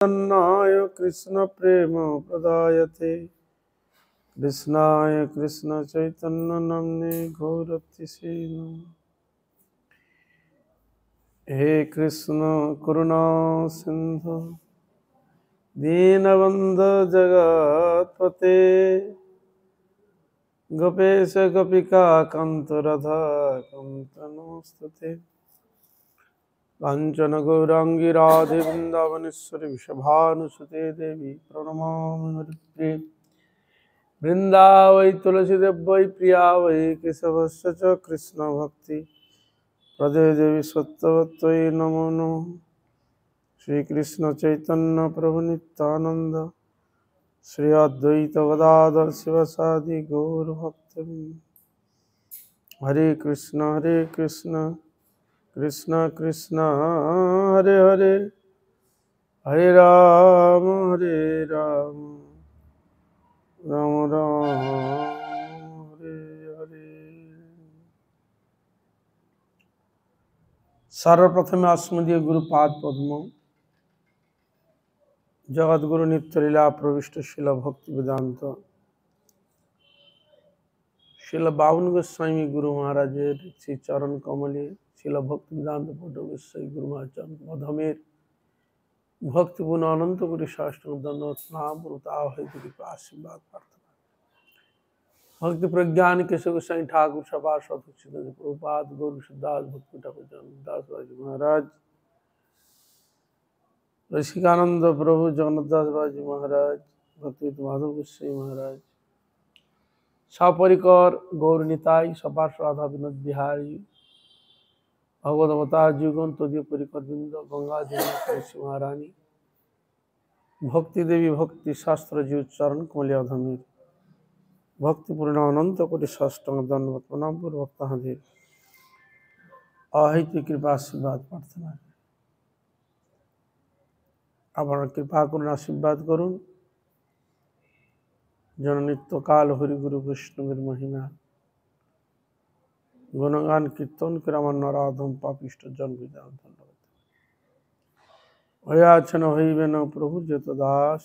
चैतन्याय कृष्ण प्रेम प्रदायते कृष्णाय कृष्ण चैतन्य नाम्ने गौरतिसे हे कृष्ण करुणा सिंधु दीनबंधु जगत्पते गोपेश गोपिका कांत राधा कांत नमोस्तुते कांचन गौरांगी राधे वृंदावनेश्वरी वृषभानुसुते देवी प्रणमामि हरिप्रिये वृंदावै तुलसी वै प्रिया वै केशवस्य च कृष्ण भक्ति प्रदे देवी सत्तवत्त्वयि नमो नमः श्री कृष्ण चैतन्य प्रभु नित्यानंद श्री अद्वैत गदाधर शिवसादि गौर भक्तवृंद हरे कृष्ण कृष्ण कृष्ण हरे हरे हरे राम राम राम हरे हरे। सर्वप्रथम अस्मदीय गुरुपाद पद्म जगद्गुरु नित्यलीला प्रविष्ट शिल भक्ति वेदांत शिल बावन गोस्वामी गुरु महाराजेर श्री चरण कमले शिल भक्ति वेदांत पट गोस्वामी गुरु महाराज मधमेर भक्तिपूर्ण अनंत कोटि साष्टांग दंडवत प्रणाम है कृपा आशीर्वाद प्रार्थना भक्ति प्रज्ञान केशव गोस्वामी ठाकुर सभा सदस्य प्रभुपाद गौर सिद्धार्थ भक्ति ठाकुर दास महाराज रसिकानंद प्रभु जगन्नाथ दास बाजी महाराज भक्ति माधव गोस्वामी महाराज सपरिकर गौर निताई सपार्श राधा विनोद बिहारी भगवदवतार जुगन तदीय परिकर बिंद गंगा देवी महारानी भक्ति देवी भक्ति शास्त्र जीव चरण कमलिया धमीर भक्तिपूर्ण अनंत कोटि साष्टांग दंडवत प्रणाम पूर्वक ताहादेर अहित कृपा आशीर्वाद प्रार्थना আপনারা কৃপা করুন আশীর্বাদ করুন যেন নিত্যকাল হরিগুরু বৈষ্ণবের মহিমা গুণগান কীর্তন করে আমার নরাধম পাপিষ্ঠ জন্মবিদান ধন্যবাদ হয়ে আছেন হইবে না প্রভু যত দাস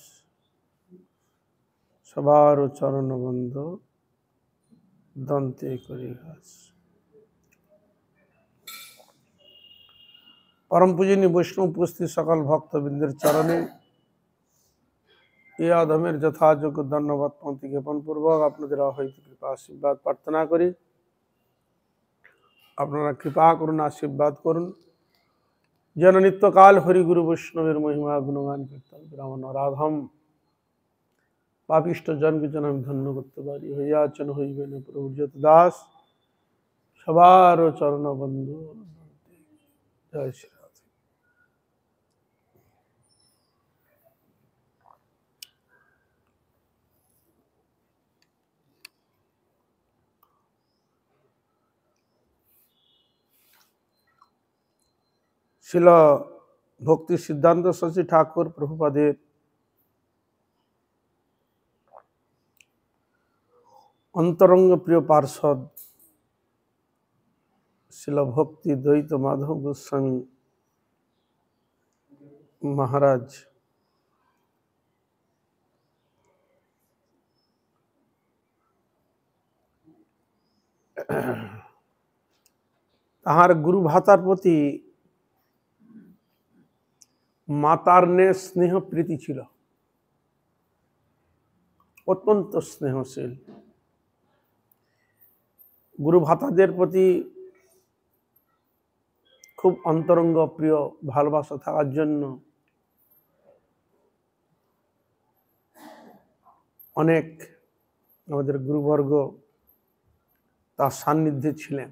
সবার চরণ বন্ধ দন্তে করি ঘাস। परम पूजनीय वैष्णव उपस्थित सकल भक्तबिंदर चरणे ये अधमेर यथायोग्य धन्यवाद पंक्ति ज्ञापन पूर्वक আপনাদের অহৈত কৃপা আশীর্বাদ প্রার্থনা করি আপনারা কৃপা করুন আশীর্বাদ করুন যেন নিত্যকাল হরি গুরু বৈষ্ণবের মহিমা গুণগান কীর্তন ব্রাহ্মণ রাধম পাপিষ্ঠ জনকে যেন আমি ধন্য করতে পারি হইয়াছেন হইবেন প্রভু যত দাস সবার চরণ বন্ধু জয় শ্রী শিল ভক্তি সিদ্ধান্ত শশী ঠাকুর প্রভুপাদের অন্তরঙ্গ প্রিয় পার্ষদ শিল ভক্তি দ্বৈত মাধব গোস্বামী মহারাজ তাহার গুরু ভাতার প্রতি মাতার নে স্নেহ প্রীতি ছিল অত্যন্ত স্নেহশীল গুরু ভাতাদের প্রতি খুব অন্তরঙ্গ প্রিয় ভালোবাসা থাকার জন্য অনেক আমাদের গুরুবর্গ তার সান্নিধ্যে ছিলেন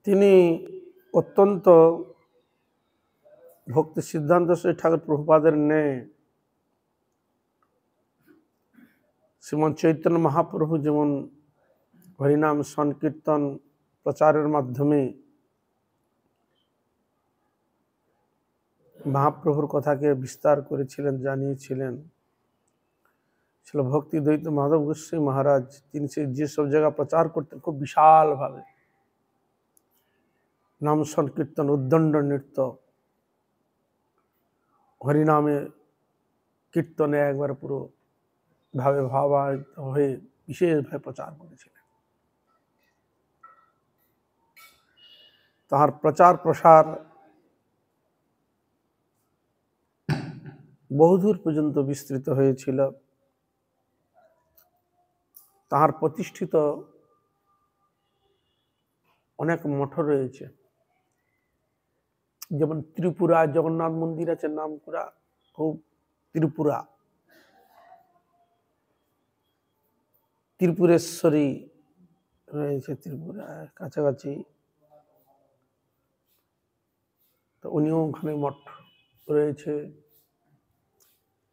তিনি অত্যন্ত ভক্তি সিদ্ধান্ত শশী ঠাকুর প্রভুপাদের ন্যায় শ্রীমন চৈতন্য মহাপ্রভু যেমন হরিনাম সংকীর্তন প্রচারের মাধ্যমে মহাপ্রভুর কথাকে বিস্তার করেছিলেন জানিয়েছিলেন ছিল ভক্তি দ্বৈত মাধব গোস্বামী মহারাজ তিনি যে সব জায়গা প্রচার করতেন খুব বিশাল ভাবে नाम संकीर्तन उद्दंड नृत्य हरिनामे कीर्तने एकबार पुरो भावे भावायित हये विशेषभावे प्रचार करेছিলেন। তাহার प्रचार प्रसार বহুদূর পর্যন্ত বিস্তৃত হয়েছিল। তাহার প্রতিষ্ঠিত অনেক মঠ রয়েছে, যেমন ত্রিপুরা জগন্নাথ মন্দির আছে নামপুরা, খুব ত্রিপুরা, ত্রিপুরেশ্বরী রয়েছে ত্রিপুরা কাছাকাছি, তো উনিও ওখানে মঠ রয়েছে।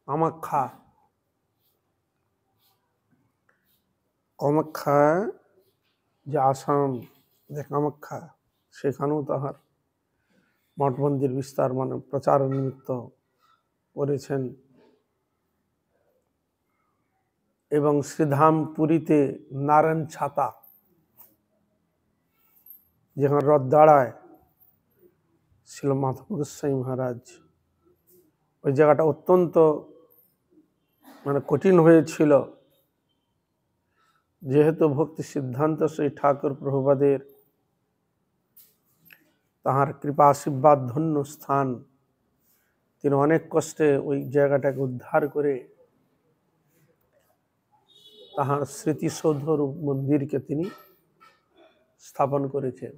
কামাখ্যা, কামাখ্যা যে আসাম যে কামাখ্যা, সেখানেও তাহার মঠ মন্দির বিস্তার মানে প্রচার নিমিত্ত করেছেন। এবং শ্রীধাম পুরীতে নারায়ণ ছাতা, যেখানে রথ দাঁড়ায় ছিল মাধব গোস্বামী মহারাজ, ওই জায়গাটা অত্যন্ত মানে কঠিন হয়েছিল, যেহেতু ভক্তি সিদ্ধান্ত শ্রী ঠাকুর প্রভুপাদের তাহার কৃপা আশীর্বাদ ধন্য স্থান, তিনি অনেক কষ্টে ওই জায়গাটাকে উদ্ধার করে তাহার স্মৃতিসৌধ মন্দিরকে তিনি স্থাপন করেছেন।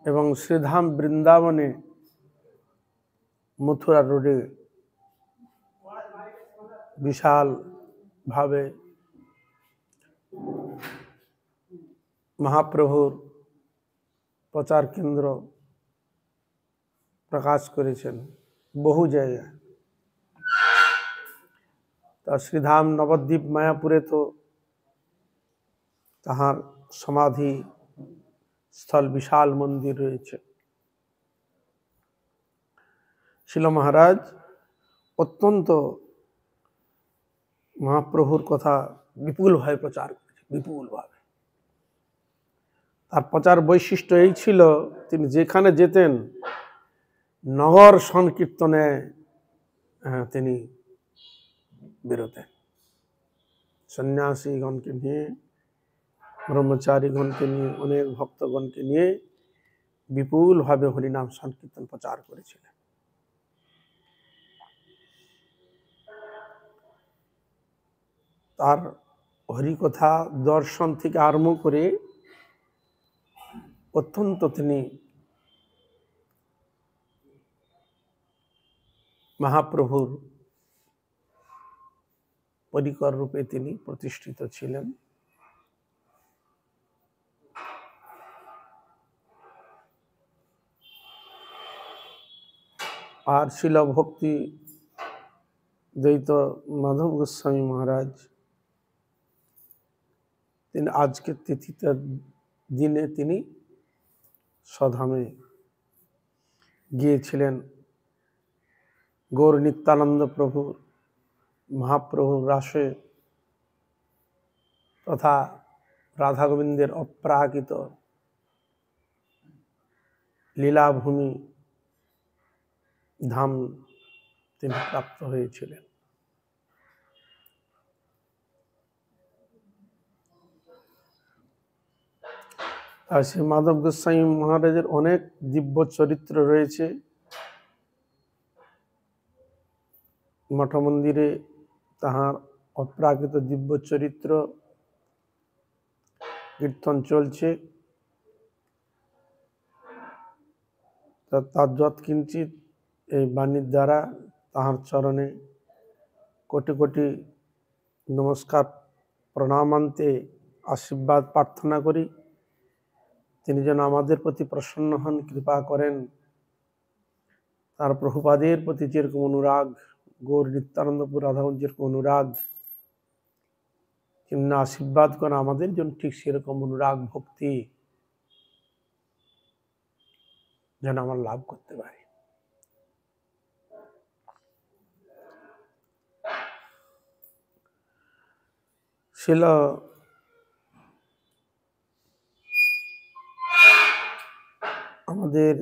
এবং শ্রীধাম বৃন্দাবনে মথুরা রোডে বিশাল ভাবে মহাপ্রভুর প্রচার কেন্দ্র প্রকাশ করেছেন বহু জায়গায়। তা শ্রীধাম নবদ্বীপ মায়াপুরে তো তাহার সমাধি স্থল বিশাল মন্দির রয়েছে। শিল মহারাজ অত্যন্ত মহাপ্রভুর কথা বিপুলভাবে প্রচার করেছেন, বিপুলভাবে। তার প্রচার বৈশিষ্ট্য এই ছিল, তিনি যেখানে যেতেন নগর সংকীর্তনে তিনি বেরোতেন। সন্ন্যাসীগণকে নিয়ে, ব্রহ্মচারীগণকে নিয়ে, অনেক ভক্তগণকে নিয়ে বিপুলভাবে হরিনাম সংকীর্তন প্রচার করেছিলেন। তার হরিকথা দর্শন থেকে আরম্ভ করে অত্যন্ত তিনি মহাপ্রভুর পরিকর রূপে তিনি প্রতিষ্ঠিত ছিলেন। আর শিল ভক্তি দ্বৈত মাধব গোস্বামী মহারাজ, তিনি আজকের তিথিতে দিনে তিনি স্বধামে গিয়েছিলেন। গৌর নিত্যানন্দ প্রভুর মহাপ্রভুর রাসে তথা রাধা গোবিন্দের অপ্রাকৃত লীলাভূমি ধাম তিনি প্রাপ্ত হয়েছিলেন। আর শ্রী মাধব গোস্বামী মহারাজের অনেক দিব্য চরিত্র রয়েছে। মঠ মন্দিরে তাহার অপ্রাকৃত দিব্য চরিত্র কীর্তন চলছে। তার যৎ কিঞ্চিত এই বাণীর দ্বারা তাহার চরণে কোটি কোটি নমস্কার প্রণামান্তে আশীর্বাদ প্রার্থনা করি, তিনি যেন আমাদের প্রতি প্রসন্ন হন, কৃপা করেন। তার প্রভুপাদের প্রতি যেরকম অনুরাগ, গৌর নিত্যানন্দপুর রাধাকুঞ্জ যেরকম অনুরাগ, তিনি আশীর্বাদ করেন আমাদের জন্য ঠিক সেরকম অনুরাগ ভক্তি যেন আমরা লাভ করতে পারি। শিল আমাদের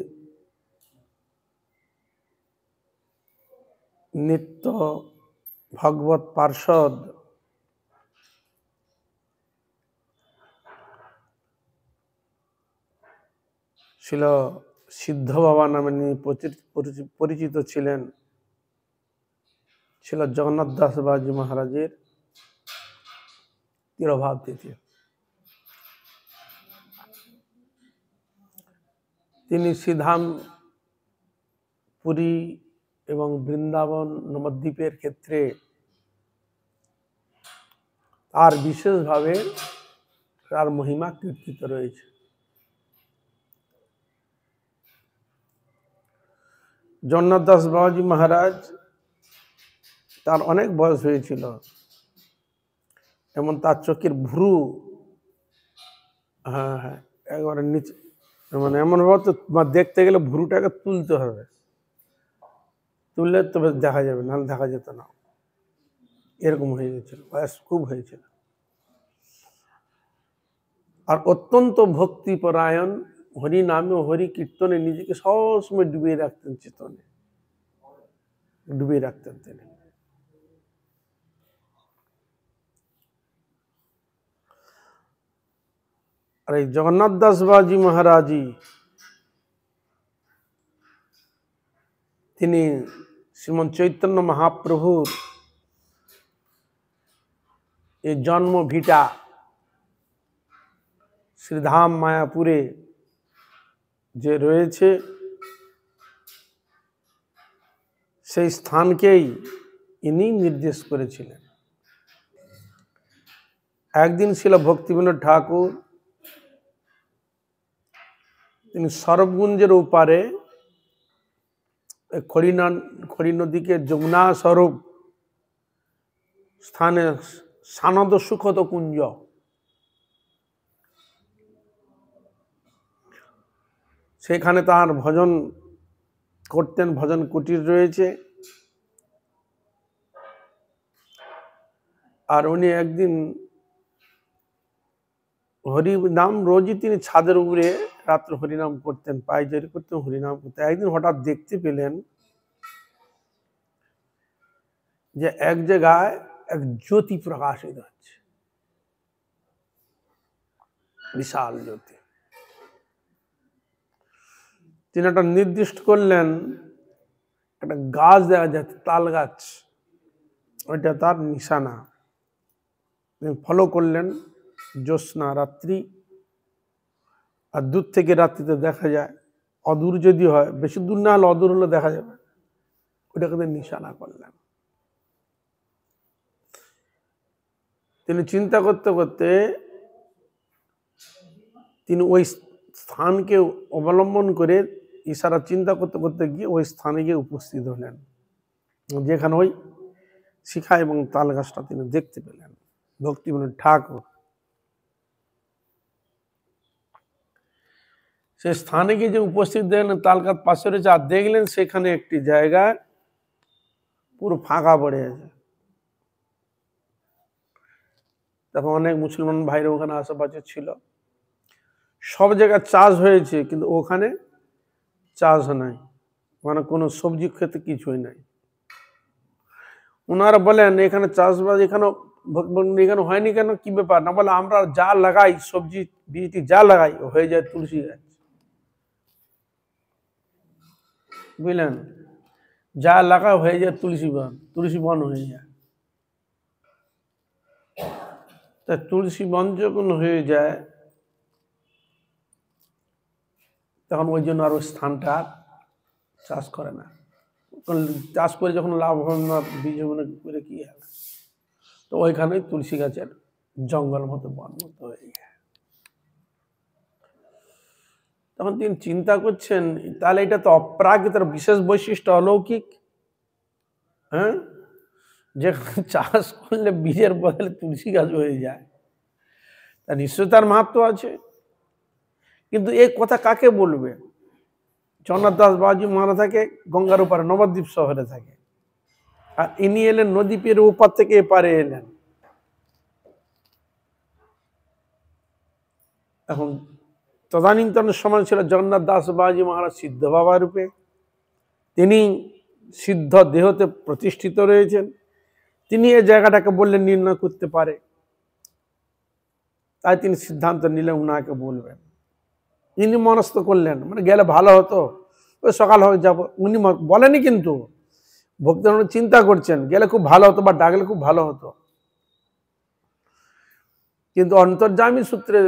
নিত্য ভগবত পার্ষদ ছিল সিদ্ধ বাবা নামে পরিচিত ছিলেন, ছিল জগন্নাথ দাস বাবাজি মহারাজের তিরোভাব তিথি। তিনি শ্রীধাম, পুরী এবং বৃন্দাবন নবদ্বীপের ক্ষেত্রে তার বিশেষভাবে তার মহিমা কীর্তিত রয়েছে। জগন্নাথ দাস বাবাজি মহারাজ তার অনেক বয়স হয়েছিল, এমন তার চোখের ভ্রু একবারে নিচে, মানে এমন ভাবে দেখতে গেলে ভ্রুটাকে তুলতে হবে, তুললে তবে দেখা যাবে, নাহলে দেখা যেত না, এরকম হয়ে গেছিল, বয়স খুব হয়েছিল। আর অত্যন্ত ভক্তিপরায়ণ, হরি নামে হরি কীর্তনে নিজেকে সবসময় ডুবিয়ে রাখতেন, চেতনে ডুবিয়ে রাখতেন তিনি। আর এই জগন্নাথ দাস বাবাজি মহারাজই তিনি শ্রীমন চৈতন্য মহাপ্রভুর এই জন্ম ভিটা শ্রীধাম মায়াপুরে যে রয়েছে, সেই স্থানকেই ইনি নির্দেশ করেছিলেন। একদিন ছিল ভক্তিবিনোদ ঠাকুর, তিনি সরবগুঞ্জের ওপারে খড়ি নদীকে যমুনা স্বরূপ স্থানে সানদ সুখদ কুঞ্জ, সেখানে তার ভজন করতেন, ভজন কুটির রয়েছে। আর উনি একদিন হরিনাম, রোজই তিনি ছাদের উপরে রাত্র হরিনাম করতেন, পায়চারি করতেন, হরিনাম করতেন। একদিন হঠাৎ দেখতে পেলেন যে এক জায়গায় এক জ্যোতি প্রকাশিত হচ্ছে, বিশাল জ্যোতি। তিনি একটা নির্দিষ্ট করলেন, একটা গাছ দেখা যাচ্ছে, তাল গাছ, ওইটা তার নিশানা। তিনি ফলো করলেন, জ্যোৎস্না রাত্রি, আর দূর থেকে রাত্রিতে দেখা যায়, অদূর যদি হয়, বেশি দূর না হলে অদূর হলে দেখা যাবে, ওইটাকে তিনি নিশানা করলেন। তিনি চিন্তা করতে করতে তিনি ওই স্থানকে অবলম্বন করে ইশারা চিন্তা করতে করতে গিয়ে ওই স্থানে গিয়ে উপস্থিত হলেন, যেখানে ওই শিখা এবং তাল গাছটা তিনি দেখতে পেলেন। ভক্তিবিনোদ ঠাকুর সে স্থানে গিয়ে যে উপস্থিত দেখলেন, তাল গাছ পাশে রয়েছে, আর দেখলেন সেখানে একটি জায়গায় পুরো ফাঁকা পড়ে আছে। তখন অনেক মুসলমান ভাইরা ওখানে আশেপাশে ছিল, সব জায়গায় চাষ হয়েছে, কিন্তু ওখানে চাষ নাই, মানে কোনো সবজি খেতে কিছুই নাই। ওনারা বলেন এখানে চাষবাস এখানে হয়নি কেন, কি ব্যাপার? না বলে আমরা যা লাগাই, সবজি বীজটি যা লাগাই হয়ে যায় তুলসী গাছ, বুঝলেন? যা লাগা হয়ে যায় তুলসী বন হয়ে যায়। তা তুলসী বন যখন হয়ে যায়, তখন ওই জন্য আর ওই স্থানটা চাষ করে না। চাষ করে যখন লাভ হবে না, বীজ মনে করে কি হবে, তো ওইখানে তুলসী গাছের জঙ্গল মতো, বন মতো হয়ে যায়। তখন তিনি চিন্তা করছেন, তাহলে এটা তো অপ্রাকৃত বিশেষ বৈশিষ্ট্য, অলৌকিক। হ্যাঁ, যেখানে চাষ করলে বীজের বদলে তুলসী গাছ হয়ে যায়, তা নিশ্চয় তার মাহাত্ম্য আছে। কিন্তু এই কথা কাকে বলবে? জগন্নাথ দাস বাবাজি মহারাজ থাকে গঙ্গার ওপারে, নবদ্বীপ শহরে থাকে, আর ইনি এলেন নদী পেরিয়ে ওপার থেকে এপারে এলেন। এখন তদানীন্তন সময় ছিল জগন্নাথ দাস বাবাজি মহারাজ সিদ্ধ বাবা রূপে, তিনি সিদ্ধ দেহতে প্রতিষ্ঠিত রয়েছেন, তিনি এই জায়গাটাকে বললেন নির্ণয় করতে পারে, তাই তিনি সিদ্ধান্ত নিলেন উনাকে বলবেন। তিনি মনস্থ করলেন মানে গেলে ভালো হতো, ওই সকাল হয়ে যাবো, উনি বলেনি, কিন্তু ভক্তরা চিন্তা করছেন গেলে খুব ভালো হতো বা ডাকলে খুব ভালো হতো। কিন্তু অন্তর্যামী সূত্রে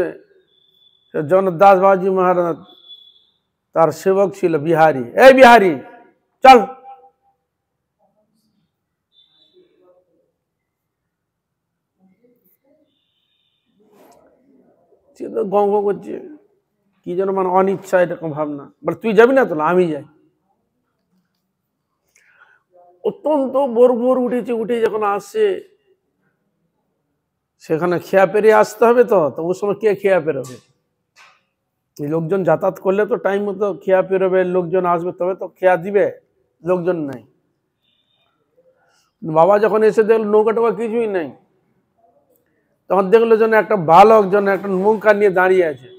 জগন্নাথ দাস বাবাজি মহারাজ তার সেবক ছিল বিহারী, এই বিহারী চল, গঙ্গ করছে কি যেন মানে অনিচ্ছা এরকম ভাবনা, বলে তুই যাবি না? তো আমি যাই। অত্যন্ত ভোর ভোর উঠেছে, উঠে যখন আসছে সেখানে খেয়া পেরিয়ে আসতে হবে, তো ওই সময় কে খেয়া পেরোবে? লোকজন যাতায়াত করলে তো টাইম মতো খেয়া পেরোবে, লোকজন আসবে তবে তো খেয়া দিবে, লোকজন নাই। বাবা যখন এসে দেখলো নৌকা টোকা কিছুই নাই, তখন দেখলো যেন একটা বালক যেন একটা নৌকা নিয়ে দাঁড়িয়ে আছে,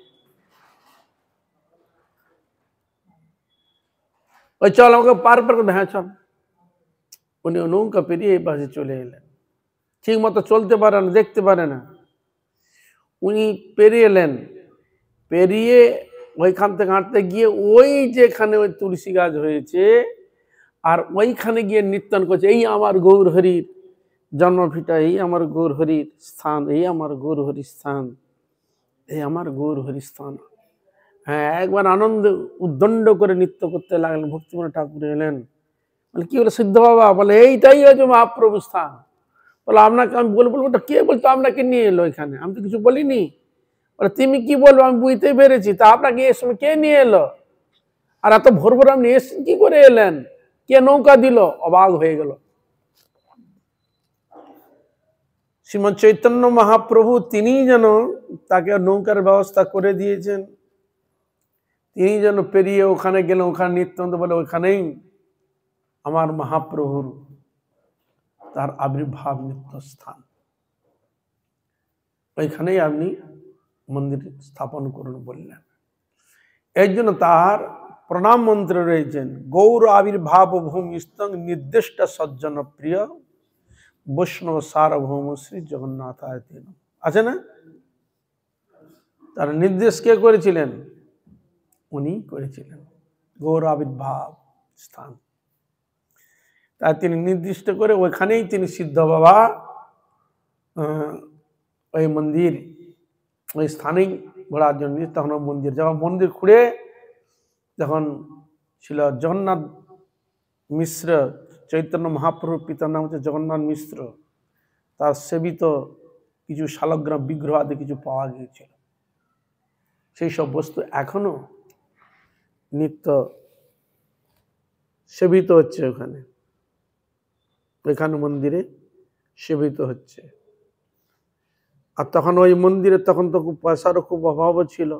ওই চল আমাকে পার পার করে, হ্যাঁ চল। উনি নৌকা পেরিয়ে এই পাশে চলে এলেন, ঠিক মতো চলতে পারে না, দেখতে পারে না, উনি পেরিয়ে এলেন, পেরিয়ে ওইখান থেকে হাঁটতে গিয়ে ওই যেখানে ওই তুলসী গাছ হয়েছে আর ওইখানে গিয়ে নৃত্যন করছে, এই আমার গৌর হরির জন্মভিটা, এই আমার গৌর হরির স্থান, এই আমার গৌর হরির স্থান, এই আমার গৌর হরির স্থান। হ্যাঁ, একবার আনন্দ উদ্দণ্ড করে নৃত্য করতে লাগলেন। ভক্তিমোহন ঠাকুর এলেন, বলে কি হলো সিদ্ধ বাবা? বলে এইটাই হচ্ছে মহাপ্রভু স্থান। বলে আপনাকে আমি বলবো, কে বলতো আপনাকে নিয়ে এলো এখানে? আমি তো কিছু বলিনি। বলে তুমি কি বলবো, আমি বুঝতেই পেরেছি, তা আপনাকে এ সময় কে নিয়ে এলো? আর এত ভোর ভোর আপনি এসেছেন কি করে এলেন? কে নৌকা দিল? অবাক হয়ে গেল। শ্রীমৎ চৈতন্য মহাপ্রভু তিনি যেন তাকে নৌকার ব্যবস্থা করে দিয়েছেন, তিনি যেন পেরিয়ে ওখানে গেলেন, ওখানে নিত্যান্ত বলে ওখানেই আমার মহাপ্রভুর তার আবির্ভাব নিত্য স্থান, ওইখানেই আপনি মন্দির স্থাপন করুন বললেন। এর জন্য তার প্রণাম মন্ত্র রয়েছেন, গৌর আবির্ভাব ভূমিস্তং নির্দিষ্ট সজ্জন প্রিয় বৈষ্ণব সার্বভৌম শ্রী জগন্নাথ আছে না? তার নির্দেশ কে করেছিলেন? উনি করেছিলেন, গৌর আবির্ভাব স্থান। তাই তিনি নির্দিষ্ট করে ওইখানেই তিনি সিদ্ধ বাবা ওই মন্দির ওই স্থানেই ঘোরার জন্য, তখন মন্দির যখন মন্দির খুঁড়ে যখন ছিল জগন্নাথ মিশ্র, চৈতন্য মহাপ্রভুর পিতার নাম হচ্ছে জগন্নাথ মিশ্র, তার সেবিত কিছু শালগ্রাম বিগ্রহ আদি কিছু পাওয়া গিয়েছিল, সেই সব বস্তু এখনো নিত্য সেবিত হচ্ছে ওখানে, ওইখানে মন্দিরে সেবিত হচ্ছে। আর তখন ওই মন্দিরে তখন তো খুব পয়সারও খুব অভাবও ছিল,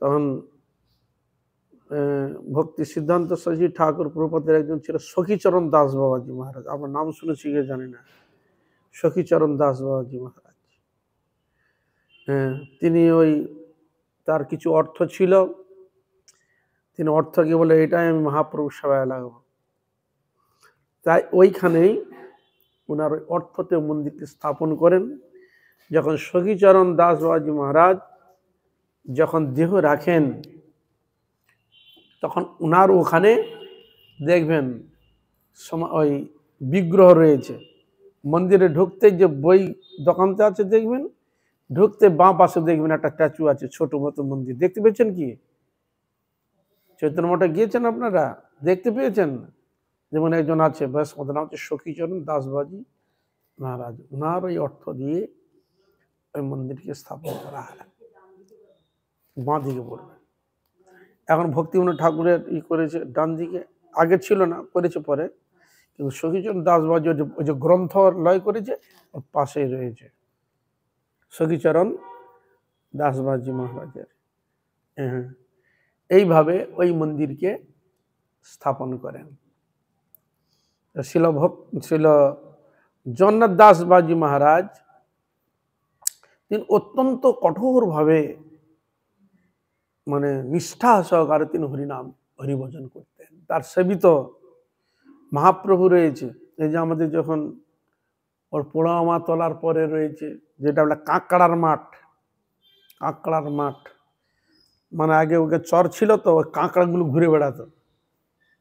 তখন ভক্তি সিদ্ধান্ত সরস্বতী ঠাকুর প্রভুপাদের একজন ছিল সখীচরণ দাস বাবাজি মহারাজ, আমার নাম শুনেছি কে জানি না, সখীচরণ দাস বাবাজি মহারাজ। তিনি ওই তার কিছু অর্থ ছিল, তিনি অর্থকে বলে এটাই আমি মহাপ্রভুর সেবায় লাগাবো, তাই ওইখানেই ওনার ওই অর্থতে মন্দিরটি স্থাপন করেন। যখন সখীচরণ দাস বাবাজি মহারাজ যখন দেহ রাখেন, তখন ওনার ওখানে দেখবেন ওই বিগ্রহ রয়েছে। মন্দিরে ঢুকতে যে বই দোকানতে আছে দেখবেন, ঢুকতে বাঁ পাশে দেখবেন একটা স্ট্যাচু আছে, ছোট মতো মন্দির। দেখতে পেয়েছেন কি? চৈতন্য মঠে গিয়েছেন আপনারা? দেখতে পেয়েছেন? যেমন একজন আছে, ব্যাস ওদের নাম হচ্ছে সখীচরণ দাস বাবাজি মহারাজ, ওনার ওই অর্থ দিয়ে ওই মন্দিরকে স্থাপন করা হয়। বাঁ দিকে পড়বে। এখন ভক্তিমোহন ঠাকুরের করেছে ডান দিকে, আগে ছিল না, করেছে পরে, কিন্তু সখীচরণ দাস বাবাজি ওই যে গ্রন্থ লয় করেছে ওর পাশেই রয়েছে সখীচরণ দাস বাবাজি মহারাজের। এইভাবে ওই মন্দিরকে স্থাপন করেন। ছিল জগন্নাথ দাস বাবাজি মহারাজ, তিনি অত্যন্ত কঠোরভাবে মানে নিষ্ঠা সহকারে তিনি হরিনাম হরিভজন করতেন। তার সেবিত মহাপ্রভু রয়েছে, এই যে আমাদের যখন ওর পোড়ামা তলার পরে রয়েছে যেটা বলে কাঁকড়ার মাঠ, কাঁকড়ার মাঠ মানে আগে ওকে চর ছিল তো ওই কাঁকড়াগুলো ঘুরে বেড়াতো,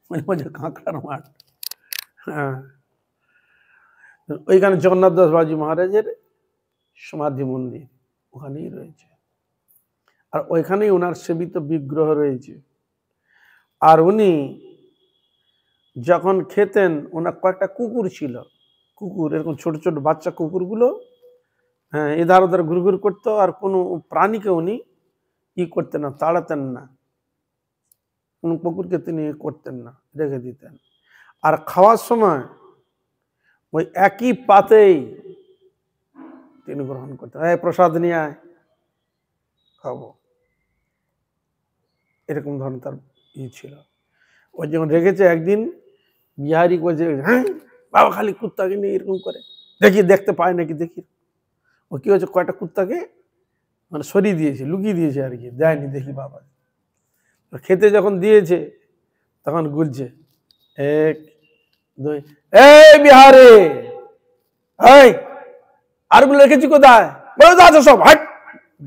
মানে কাঁকড়ার মাঠ। হ্যাঁ, ওইখানে জগন্নাথ দাস বাবাজি মহারাজের সমাধি মন্দির ওখানেই রয়েছে, আর ওইখানেই ওনার সেবিত বিগ্রহ রয়েছে। আর উনি যখন খেতেন ওনার কয়েকটা কুকুর ছিল, কুকুর এরকম ছোট ছোট বাচ্চা কুকুরগুলো হ্যাঁ এধার ওধার ঘুরঘুর করতো, আর কোনো প্রাণীকে উনি করতেন না, তাড়াতেন না, কোনো কুকুরকে তিনি করতেন না, রেখে দিতেন। আর খাওয়ার সময় ওই একই পাতেই তিনি গ্রহণ করতেন, এই প্রসাদ নিয়ে আয় খাবো, এরকম ধরনের তার ছিল। ওই যখন রেখেছে একদিন বিহারি বলছে, হ্যাঁ বাবা খালি কুত্তাকে নিয়ে এরকম করে, দেখি দেখতে পায় নাকি দেখি। ও কি হয়েছে, কয়টা কুত্তাকে মানে সরিয়ে দিয়েছে, লুকিয়ে দিয়েছে আর কি, দেয়নি দেখি বাবা। খেতে যখন দিয়েছে তখন গুলছে, এক দুই, এই বিহারে এই আর গুলো রেখেছি কোথায়, বলে তো আছে সব, হাট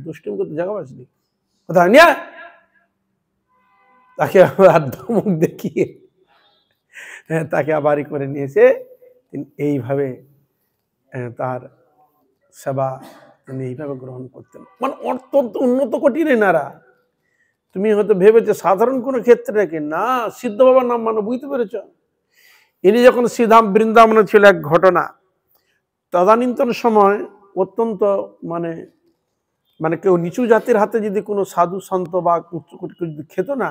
দুষ্টুমি করতে জায়গা পাচ্ছি কোথায় নিয়ে, তাকে আবার ধমক দেখিয়ে তাকে আবারই করে নিয়েছে। তিনি এইভাবে তার সেবা তিনি এইভাবে গ্রহণ করতেন, মানে অত্যন্ত উন্নত কোটির এনারা। তুমি হয়তো ভেবেছো সাধারণ কোনো ক্ষেত্রে নাকি, না, সিদ্ধ বাবার নাম মানে বুঝতে পেরেছ। ইনি যখন শ্রীধাম বৃন্দাবনে ছিল এক ঘটনা, তদানীন্তন সময় অত্যন্ত মানে মানে কেউ নিচু জাতির হাতে যদি কোনো সাধু সন্ত বা যদি খেত না,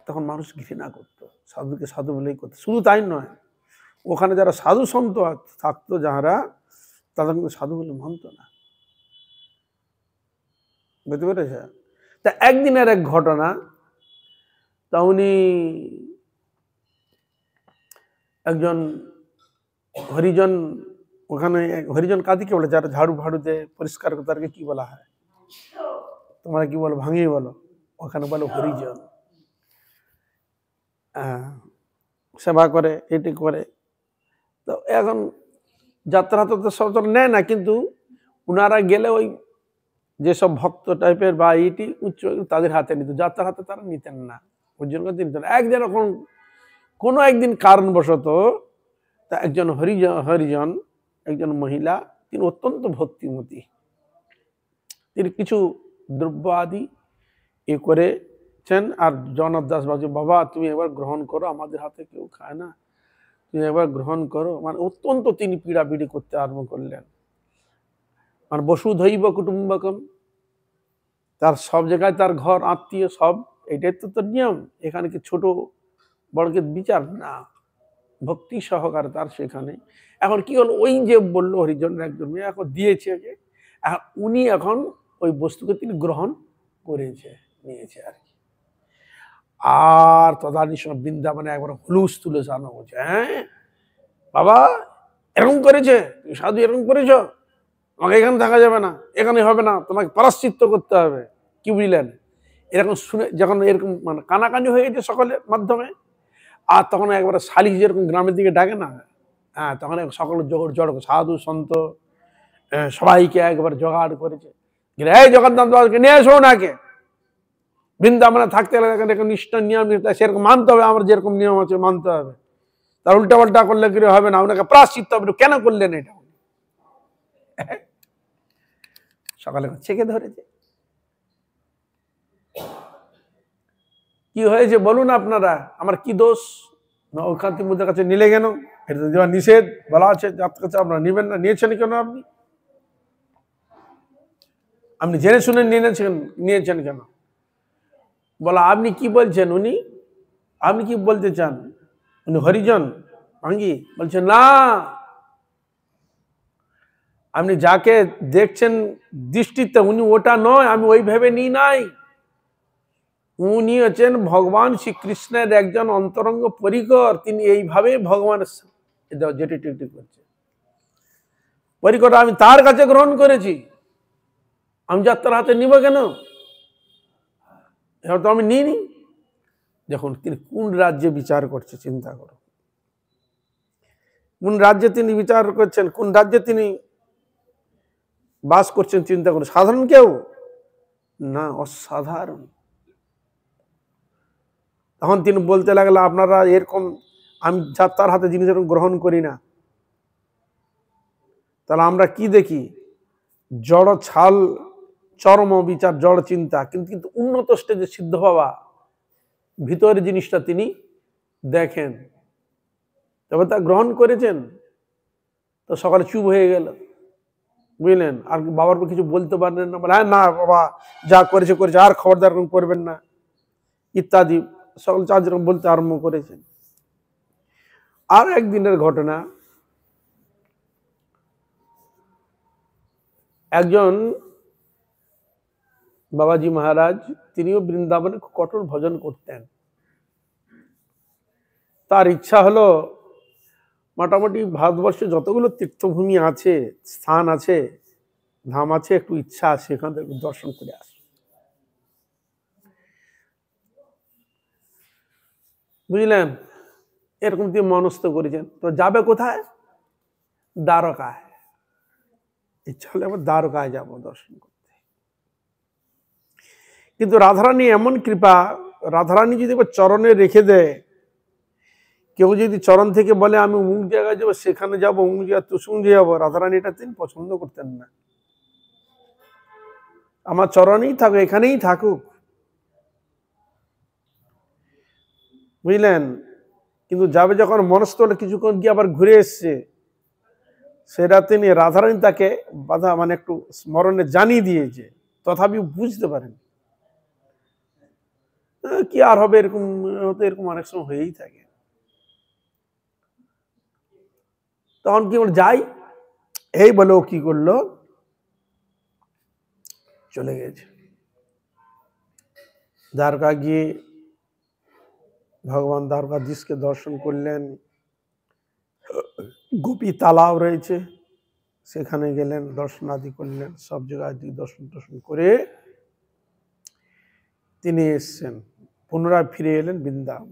তখন মানুষ ঘৃণা করতো, সাধুকে সাধু বলেই করতো। শুধু তাই নয়, ওখানে যারা সাধু সন্ত থাকতো যাহারা, তাদের কিন্তু সাধু বলে মানত না, বুঝতে পেরেছে। তা একদিনের এক ঘটনা, তা উনি একজন হরিজন, ওখানে হরিজন কাদিকে বলে যারা ঝাড়ু ফাড়ুতে পরিষ্কার করতে, তাদেরকে কি বলা হয় তোমরা কি বলো, ভাঙিয়ে বলো, ওখানে বলো হরিজন। সেবা করে, এটি করে। তো এখন যাত্রা তো সব নেয় না, কিন্তু ওনারা গেলে ওই যেসব ভক্ত টাইপের বা এইটি উচ্চ তাদের হাতে নিত, যাত্রার হাতে তারা নিতেন না, ওই জন্য নিতেন। একদিন এখন কোনো একদিন কারণবশত তা একজন হরিজন একজন মহিলা, তিনি অত্যন্ত ভক্তিমতী, তিনি কিছু দ্রব্য আদি করেছেন। আর জগন্নাথ দাস বাবু, বাবা তুমি একবার গ্রহণ করো, আমাদের হাতে কেউ খায় না, তুমি একবার গ্রহণ করো। মানে অত্যন্ত তিনি পীড়াপিড়ি করতে আরম্ভ করলেন। মানে বসুধৈব কুটুম্বকম, তার সব জায়গায় তার ঘর আত্মীয় সব, এটাই তো নিয়ম। এখানে কি ছোট বড়কে বিচার না, ভক্তি সহকারে তার সেখানে। এখন কি হলো, ওই যে বললো হরিজনের একজন মেয়ে এখন দিয়েছে, উনি এখন ওই বস্তুকে তিনি গ্রহণ করেছে, নিয়েছে আর কি। আর তদানীর সময় বৃন্দাবনে একবার হুলুস তুলস আনা হচ্ছে, হ্যাঁ বাবা এরকম করেছে, তুমি সাধু এরকম করেছ, আমাকে এখানে থাকা যাবে না, এখানে হবে না, তোমাকে পরাশ্চিত্ত করতে হবে। কি বুঝলেন, এরকম শুনে যখন এরকম মানে কানাকানি হয়ে গেছে সকলের মাধ্যমে, আর তখন একবার শালিশ যেরকম গ্রামের দিকে ডাকে না, হ্যাঁ তখন সকল জড় সাধু সন্ত সবাইকে একবার জোগাড় করেছে, এই জগন্নাথ বাবাকে নিয়ে এসো ওনাকে, বৃন্দাবনে থাকতে গেলে নিষ্ঠা নিয়ম সেরকম মানতে হবে, আমার যেরকম নিয়ম আছে মানতে হবে, তার উল্টা পাল্টা করলে কি হবে না, ওনাকে প্রায়শ্চিত্ত হবে। কেন করলেন এটা, সকালে ছেকে ধরেছে। কি হয়েছে বলুন আপনারা, আমার কি দোষ, না ওখান থেকে মুদের কাছে নিলে কেন, এটা তো দেওয়া নিষেধ বলা আছে, আপনার কাছে আপনারা নিবেন না, নিয়েছেন কেন আপনি, আপনি জেনে শুনে নিয়েছেন কেন, বলা আপনি কি বলছেন, উনি আপনি কি বলতে চান, উনি হরিজন ভাঙ্গি বলছেন না, আপনি যাকে দেখছেন দৃষ্টিতে উনি ওটা নয়, আমি ওই ভেবে নিই নাই, উনি হচ্ছেন ভগবান শ্রীকৃষ্ণের একজন অন্তরঙ্গ পরিকর, তিনি এইভাবে ভগবানের যেটি করছে পরিকরটা আমি তার কাছে গ্রহণ করেছি, আমি যাত্রার হাতে নিব কেন, এবার তো আমি নিইনি। যখন তিনি কোন রাজ্যে বিচার করছে চিন্তা করো, কোন রাজ্যে তিনি বিচার করছেন, কোন রাজ্যে তিনি বাস করছেন চিন্তা করো। সাধারণ কেউ না, অসাধারণ। তখন তিনি বলতে লাগলো, আপনারা এরকম, আমি যাত্রার হাতে জিনিস এরকম গ্রহণ করি না। তাহলে আমরা কি দেখি? জড় ছাল, চরম বিচার, জড় চিন্তা, কিন্তু উন্নত স্টেজে সিদ্ধ হওয়া ভিতরের জিনিসটা তিনি দেখেন। তবে তা গ্রহণ করেছেন তো সকালে চুপ হয়ে গেল, বুঝলেন? আর বাবার কিছু বলতে পারলেন না, বলে হ্যাঁ না বাবা যা করেছে করেছে, আর খবরদার এরকম করবেন না ইত্যাদি সকল চার যেরকম বলতে আরম্ভ করেছেন। আর একদিনের ঘটনা, একজন বাবাজি মহারাজ, তিনিও বৃন্দাবনে কঠোর ভজন করতেন। তার ইচ্ছা হলো মোটামুটি ভারতবর্ষে যতগুলো তীর্থভূমি আছে, স্থান আছে, ধাম আছে, একটু ইচ্ছা আছে এখান থেকে দর্শন করে আস। বুঝলেন? এরকম তিনি মনস্থ করেছেন। তো যাবে কোথায়? দ্বারকায়। ইচ্ছা হলে আবার দ্বারকায় যাবো দর্শন করতে। কিন্তু রাধারানী এমন কৃপা, রাধারানী যদি এবার চরণে রেখে দেয়, কেউ যদি চরণ থেকে বলে আমি অমুক জায়গায় যাবো, সেখানে যাবো, অমুক জায়গায় তুসুঙ্গে যাবো, রাধারানী এটা তিনি পছন্দ করতেন না। আমার চরণেই থাকুক, এখানেই থাকুক, বুঝলেন? কিন্তু যাবে যখন মনস্থ হলে কিছুক্ষণ গিয়ে আবার ঘুরে এসছে, সেটা তিনি রাধারানী তাকে বাধা মানে একটু স্মরণে জানিয়ে দিয়েছে, তথাপি বুঝতে পারেন কি আর হবে, এরকম হতে এরকম অনেক সময় হয়েই থাকে। তখন কি যাই, এই বলে ও কি করলো, চলে গেছে দ্বারকা। গিয়ে ভগবান দ্বারকাধীশকে দর্শন করলেন। গোপী তালাও রয়েছে, সেখানে গেলেন, দর্শনাদি করলেন, সব জায়গায় দর্শন করে তিনি এসছেন, পুনরায় ফিরে এলেন বৃন্দাবন।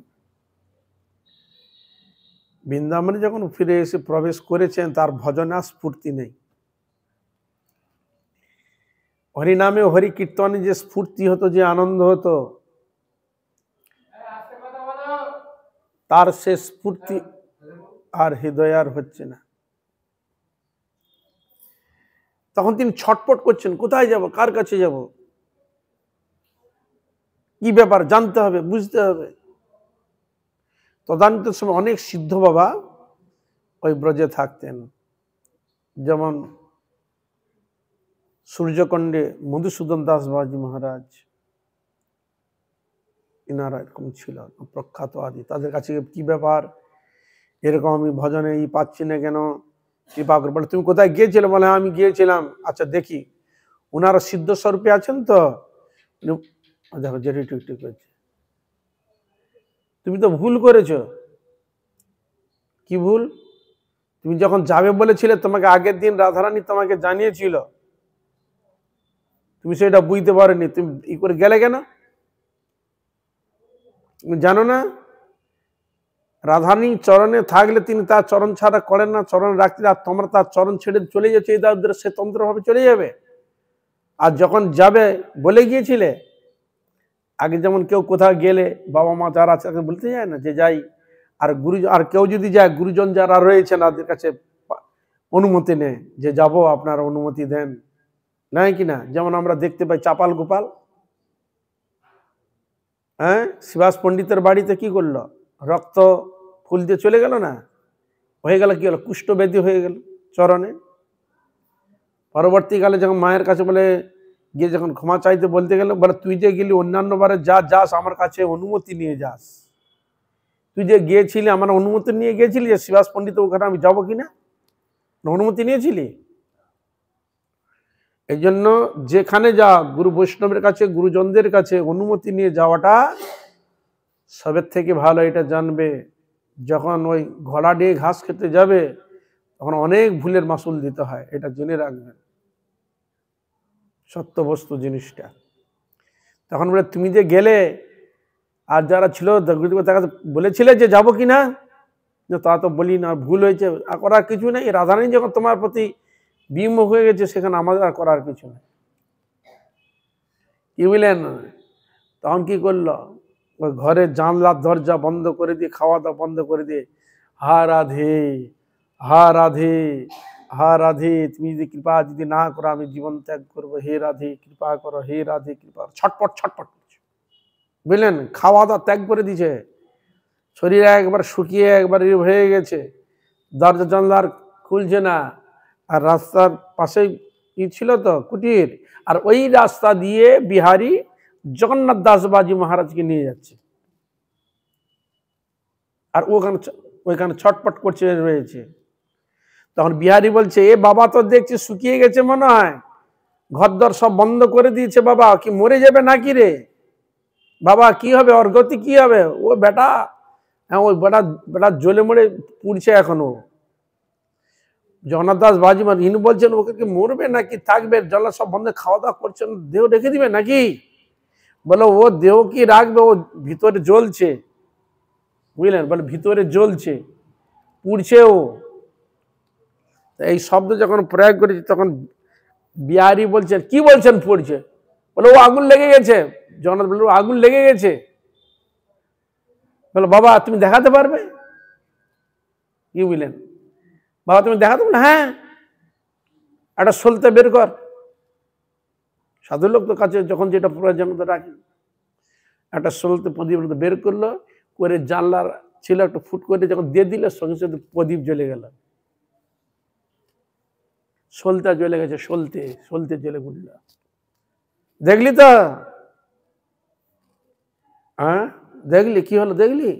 বৃন্দাবনে যখন ফিরে এসে প্রবেশ করেছেন, তার ভজনা স্ফূর্তি নেই। হরিনামে হরি কীর্তনে যে স্ফূর্তি হতো, যে আনন্দ হতো, তার সে স্ফূর্তি আর হৃদয় আর হচ্ছে না। তখন তিনি ছটপট করছেন, কোথায় যাব, কার কাছে যাব, কি ব্যাপার জানতে হবে, বুঝতে হবে। তদানীন্তন সময় অনেক সিদ্ধ বাবা ওই ব্রজে থাকতেন। যেমন সূর্যকণ্ডে মধুসূদন দাস বাবাজি মহারাজ, ইনারা এরকম ছিল, প্রখ্যাত আদি। তাদের কাছে কি ব্যাপার, এরকম আমি ভজনে পাচ্ছি না কেন, কৃপা করে। বলে তুমি কোথায় গিয়েছিলে? বলে আমি গিয়েছিলাম। আচ্ছা দেখি, ওনারা সিদ্ধ স্বরূপে আছেন তো? দেখো যেটি টিকটিক করছে, তুমি তো ভুল করেছো। কি ভুল? তুমি যখন যাবে বলেছিলে, তোমাকে আগের দিন রাধারানী তোমাকে জানিয়েছিল, তুমি সেটা বুঝতে পারোনি, তুমি ই করে গেলে কেন? তুমি জানো না রাধারানী চরণে থাকলে তিনি তার চরণ ছাড়া করেন না, চরণ রাখতে, আর তোমরা তার চরণ ছেড়ে চলে যাচ্ছে, এই সে তন্ত্রভাবে চলে যাবে। আর যখন যাবে বলে গিয়েছিলে, আগে যেমন কেউ কোথাও গেলে বাবা মা যারা আছে তাকে বলতে যায় না যে যাই, আর গুরুজন, আর কেউ যদি যায়, গুরুজন যারা রয়েছেন তাদের কাছে অনুমতি নেয় যে যাব, আপনারা অনুমতি দেন, নাই কিনা? যেমন আমরা দেখতে পাই চাপাল গোপাল, হ্যাঁ, শিবাস পণ্ডিতের বাড়িতে কি করলো, রক্ত ফুল দিয়ে চলে গেল না, হয়ে গেল, কি হলো, কুষ্ঠব্যাধি হয়ে গেল চরণে। পরবর্তীকালে যখন মায়ের কাছে বলে গিয়ে যখন ক্ষমা চাইতে বলতে গেল, বলে তুই যে গেলি অন্যান্য বারে যাস আমার কাছে অনুমতি নিয়ে যাস, তুই যে গিয়েছিলি আমার অনুমতি নিয়ে গিয়েছিলি যে শিবাস পণ্ডিত ওখানে আমি যাবো কিনা, অনুমতি নিয়েছিলি? এই জন্য যেখানে যা গুরু বৈষ্ণবের কাছে, গুরুজনদের কাছে অনুমতি নিয়ে যাওয়াটা সবের থেকে ভালো। এটা জানবে, যখন ওই ঘোড়া দিয়ে ঘাস খেতে যাবে তখন অনেক ভুলের মাসুল দিতে হয়, এটা জেনে রাখবেন, সত্য বস্তু জিনিসটা। তখন বলে তুমি যে গেলে আর যারা ছিল তারা বলেছিলে যে যাবো কিনা, যে তা তো বলি না, ভুল হয়েছে, আর করার কিছু নেই। রাধারানী যখন তোমার প্রতি বিমুখ হয়ে গেছে, সেখানে আমাদের আর করার কিছু নেই। কি বুঝলেন? তখন কি করলো, ওই ঘরের জানলার দরজা বন্ধ করে দিয়ে, খাওয়া দাওয়া বন্ধ করে দিয়ে, হা রাধে, হা রাধে, হা রাধে, তুমি যদি কৃপা যদি না করো আমি জীবন ত্যাগ করবো, হে রাধে কৃপা করো, হে রাধে কৃপা, ছটপট ছটপট করছে। বুঝলেন? খাওয়া দাওয়া ত্যাগ করে দিছে, শরীর একবার শুকিয়ে একবার হয়ে গেছে, দরজা জানলার খুলছে না। আর রাস্তার পাশেই ছিল তো কুটির, আর ওই রাস্তা দিয়ে বিহারী জগন্নাথ দাস বাজি মহারাজকে নিয়ে যাচ্ছে, আর ওইখানে ছটপট করছে রয়েছে। তখন বিহারী বলছে, এ বাবা তো দেখছি শুকিয়ে গেছে মনে হয়, ঘরদর সব বন্ধ করে দিয়েছে, বাবা কি মরে যাবে নাকি রে? বাবা কি হবে, ওর গতি কি হবে? ও বেটা, হ্যাঁ ওই বেটা বেটা জ্বলে মরে পুড়ছে এখনো। জগন্নাথ দাস বাজি ইনি বলছেন ওকে কি মরবে নাকি থাকবে, জল সব বন্ধ, খাওয়া দাওয়া করছেন, দেহ রেখে দিবে নাকি? বলো ও দেহ কি রাখবে, ও ভিতরে জ্বলছে। বুঝলেন? বলে ভিতরে জ্বলছে, পুড়ছে ও। এই শব্দ যখন প্রয়োগ করেছি তখন বিহারী বলছেন, কি বলছেন পড়ছে? বলে ও আগুন লেগে গেছে। জগন্নাথ বলল আগুন লেগে গেছে? বলো বাবা তুমি দেখাতে পারবে? কি বুঝলেন? বাবা তুমি দেখাতে পারবে? হ্যাঁ, একটা সলতে বের কর। সাধু লোক তো কাছে যখন যেটা প্রয়োজন রাখি, একটা সলতে প্রদীপ বের করলো, করে জানলার ছিল একটা ফুট করে যখন দিয়ে দিল, সঙ্গে সঙ্গে প্রদীপ জ্বলে গেল, সলতা জ্বলে গেছে, সলতে সলতে জ্বলে উঠল। দেখলি তো? হ্যাঁ দেখলি কি হলো, দেখলি?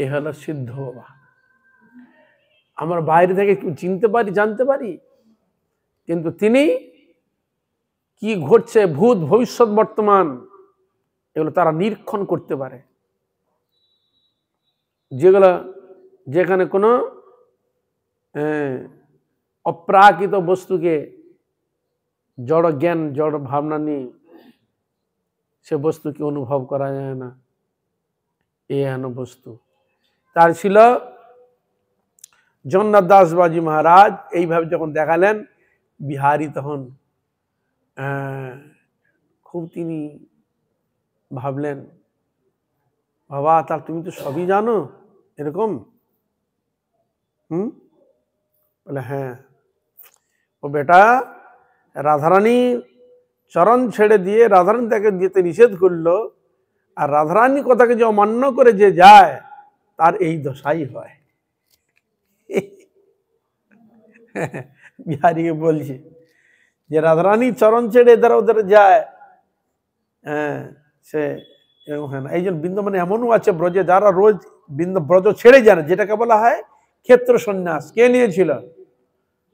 এ হলো সিদ্ধ বাবা। আমরা বাইরে থেকে চিনতে পারি, জানতে পারি, কিন্তু তিনি কি ঘটছে ভূত ভবিষ্যৎ বর্তমান এগুলো তারা নিরীক্ষণ করতে পারে, যেগুলো যেখানে কোনো অপ্রাকৃত বস্তুকে জড় জ্ঞান জড় ভাবনা নেই, সে বস্তুকে অনুভব করা যায় না। এ হেন বস্তু তার ছিল। জগন্নাথ দাস বাজি মহারাজ এইভাবে যখন দেখালেন, বিহারী তখন খুব তিনি ভাবলেন, বাবা তার তুমি তো সবই জানো এরকম? বলে হ্যাঁ। ও বেটা রাধারানী চরণ ছেড়ে দিয়ে রাধারানী তাকে যেতে নিষেধ করলো, আর রাধারানী কথাকে যে অমান্য করে যে যায় তার এই দশাই হয়। বিহারীকে বলছে যে রাধারানী চরণ ছেড়ে এধার ওধারে যায়, হ্যাঁ সে এরকম হয় না। এই জন্য বৃন্দাবনে এমনও আছে ব্রজে যারা রোজ ব্রজ ছেড়ে যায় না, যেটাকে বলা হয় ক্ষেত্র সন্ন্যাস। কে নিয়েছিল?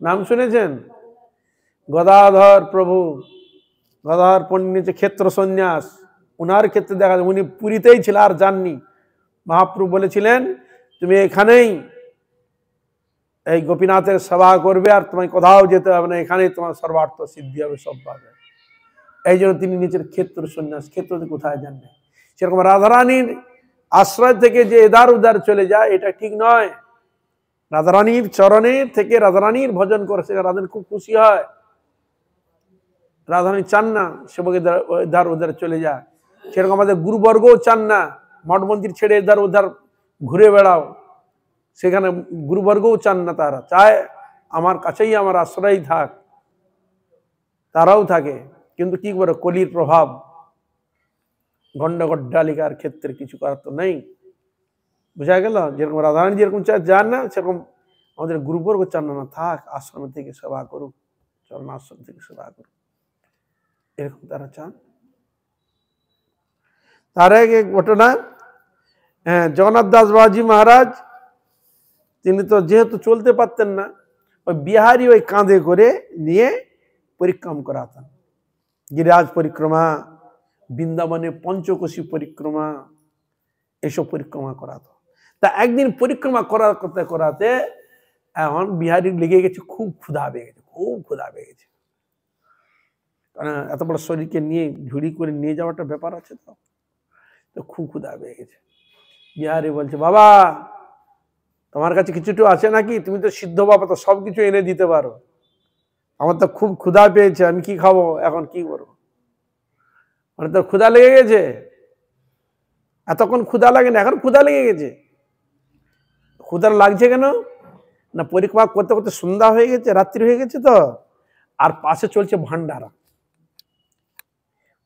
নাম শুনেছেন? গদাধর প্রভু, গদাধর পণ্ডিত নিয়েছে ক্ষেত্র সন্ন্যাস। উনার ক্ষেত্রে দেখা যায় উনি পুরীতেই ছিল আর যাননি। মহাপ্রভু বলেছিলেন তুমি এখানেই এই গোপীনাথের সেবা করবে, আর তোমায় কোথাও যেতে হবে না, এখানেই তোমার সর্বার্থ সিদ্ধি হবে, সব পাবে। এই জন্য তিনি নিজের ক্ষেত্র সন্ন্যাস, ক্ষেত্র কোথায় যান না। সেরকম রাধারানীর আশ্রয় থেকে যে এদার উদার চলে যায় এটা ঠিক নয়। রাধারানীর চরণে থেকে রাধারানীর ভজন করে সে রাধারানী খুব খুশি হয়। রাধারানী চান না সেবক এদার উদার চলে যায়। সেরকম আমাদের গুরুবর্গও চান না মঠ মন্দির ছেড়ে এদার উদার ঘুরে বেড়াও, সেখানে গুরুবর্গও চান না, তারা চায় আমার কাছেই আমার আশ্রয় থাক, তারাও থাকে। কিন্তু কি করে, কলির প্রভাব, গন্ডগড্ডালিকার ক্ষেত্রে কিছু করার তো নেই। বোঝা গেল? যেরকম রাধারানী যেরকম চান না, সেরকম আমাদের গুরুবর্গ চান না, থাক আশ্রম থেকে সেবা করুক, চরণ আশ্রম থেকে সেবা করুক, এরকম তারা চান। তার আগে ঘটনা, জগন্নাথ দাস বাবাজি মহারাজ তিনি তো যেহেতু চলতে পারতেন না, ওই বিহারী ওই কাঁধে করে নিয়ে পরিক্রম করাতেন। গিরিরাজ পরিক্রমা, বৃন্দাবনে পঞ্চকোশী পরিক্রমা, এসব পরিক্রমা করাতো। তা একদিন পরিক্রমা করতে করাতে এখন বিহারী লেগে গেছে, খুব ক্ষুধা পেয়ে গেছে, খুব ক্ষুধা পেয়ে গেছে। এত বড় শরীরকে নিয়ে ঝুড়ি করে নিয়ে যাওয়াটা ব্যাপার আছে। তো খুব ক্ষুধা পেয়ে গেছে। বিহারি বলছে, বাবা তোমার কাছে কিছুটু আছে নাকি? তুমি তো সিদ্ধ বাবা, তো সব কিছু এনে দিতে পারো। আমার তো খুব ক্ষুধা পেয়েছে, আমি কি খাবো, এখন কি করবো? মানে তোর ক্ষুধা লেগে গেছে? এতক্ষণ ক্ষুধা লাগে না, এখন ক্ষুধা লেগে গেছে। ক্ষুধা লাগছে কেন না, পরিক্রমা করতে করতে সন্ধ্যা হয়ে গেছে, রাত্রি হয়ে গেছে তো, আর পাশে চলছে ভান্ডারা,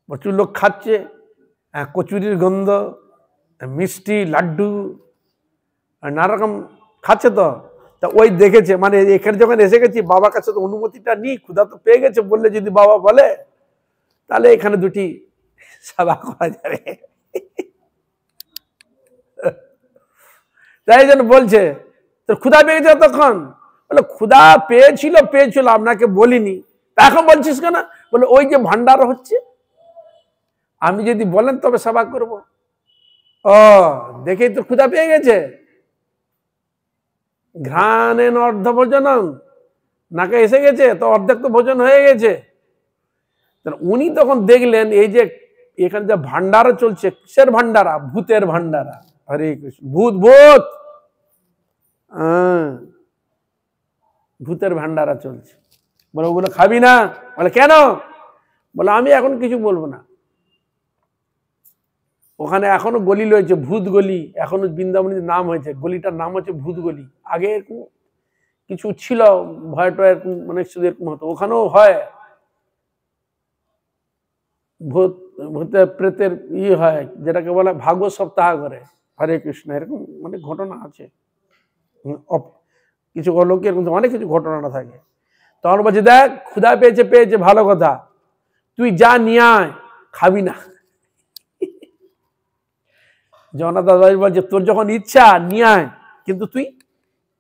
প্রচুর লোক খাচ্ছে, কচুরির গন্ধ, মিষ্টি, লাড্ডু, নানা রকম খাচ্ছে। তো তা ওই দেখেছে, মানে এখানে যখন এসে গেছি বাবার কাছে তো অনুমতিটা নিই, ক্ষুধা তো পেয়ে গেছে, বললে যদি বাবা বলে তাহলে এখানে দুটি সেবা করা যাবে। তাই জন্য বলছে তোর ক্ষুধা পেয়ে গেছে তখন? বলে ক্ষুধা পেয়েছিল আপনাকে বলিনি, তা এখন বলছিস কেন? বলে ওই যে ভান্ডার হচ্ছে, আমি যদি বলেন তবে সেবা করব। ও দেখেই তো ক্ষুধা পেয়ে গেছে। ঘ্রাণেন অর্ধ ভোজনম, নাকে এসে গেছে তো, অর্ধেক তো ভোজন হয়ে গেছে। উনি তখন দেখলেন এই যে এখানে যে ভান্ডারা চলছে, কিসের ভান্ডারা? ভূতের ভান্ডারা। হরে কৃষ্ণ, ভূত ভূত, ভূতের ভান্ডারা চলছে। বলে ওগুলো খাবি না? বলে কেন? বলে আমি এখন কিছু বলবো না। ওখানে এখনো গলি রয়েছে, ভূত গলি, এখনো বৃন্দাবনের নাম হয়েছে, গলিটার নাম হচ্ছে ভূত গলি। আগে এরকম কিছু ছিল, ভয় টয় এরকম অনেক শুধু এরকম হতো, ওখানেও হয় ভূত ভূতের প্রেতের হয়, যেটাকে বলে ভাগবত সপ্তাহ করে। হরে কৃষ্ণ, এরকম মানে ঘটনা আছে, কিছু লোকের অনেক কিছু ঘটনা থাকে। তখন বলছে দেখ ক্ষুধা পেয়েছে ভালো কথা, তুই যা নিয়ে আয়, খাবি না। জগন্নাথ দাস বলছে তোর যখন ইচ্ছা নিয়ে আয়, কিন্তু তুই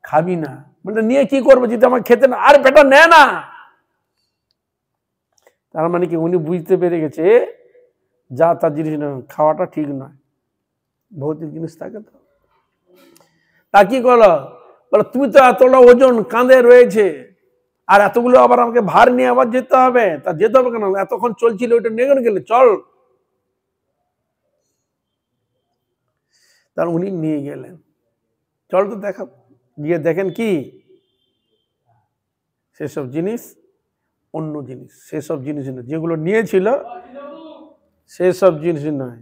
খাবি না। বলে নিয়ে কি করবো যদি আমার খেতে না? আরে বেটা নে না। তার মানে কি উনি বুঝতে পেরে গেছে যা তার জিনিস না, খাওয়াটা ঠিক নয়, ভৌতিক জিনিস থাকে। তো তা কি করলো? বলে তুমি তো এতটা ওজন কাঁধে রয়েছে, আর এতগুলো আবার আমাকে ভার নিয়ে আবার যেতে হবে। তা যেতে হবে কেন? এতক্ষণ চলছিল, ওইটা নিয়ে গেলে চল। তার উনি নিয়ে গেলেন, চল তো দেখা। গিয়ে দেখেন কি সেসব জিনিস অন্য জিনিস, সেসব জিনিস নয় যেগুলো নিয়েছিল, সেসব জিনিস নয়,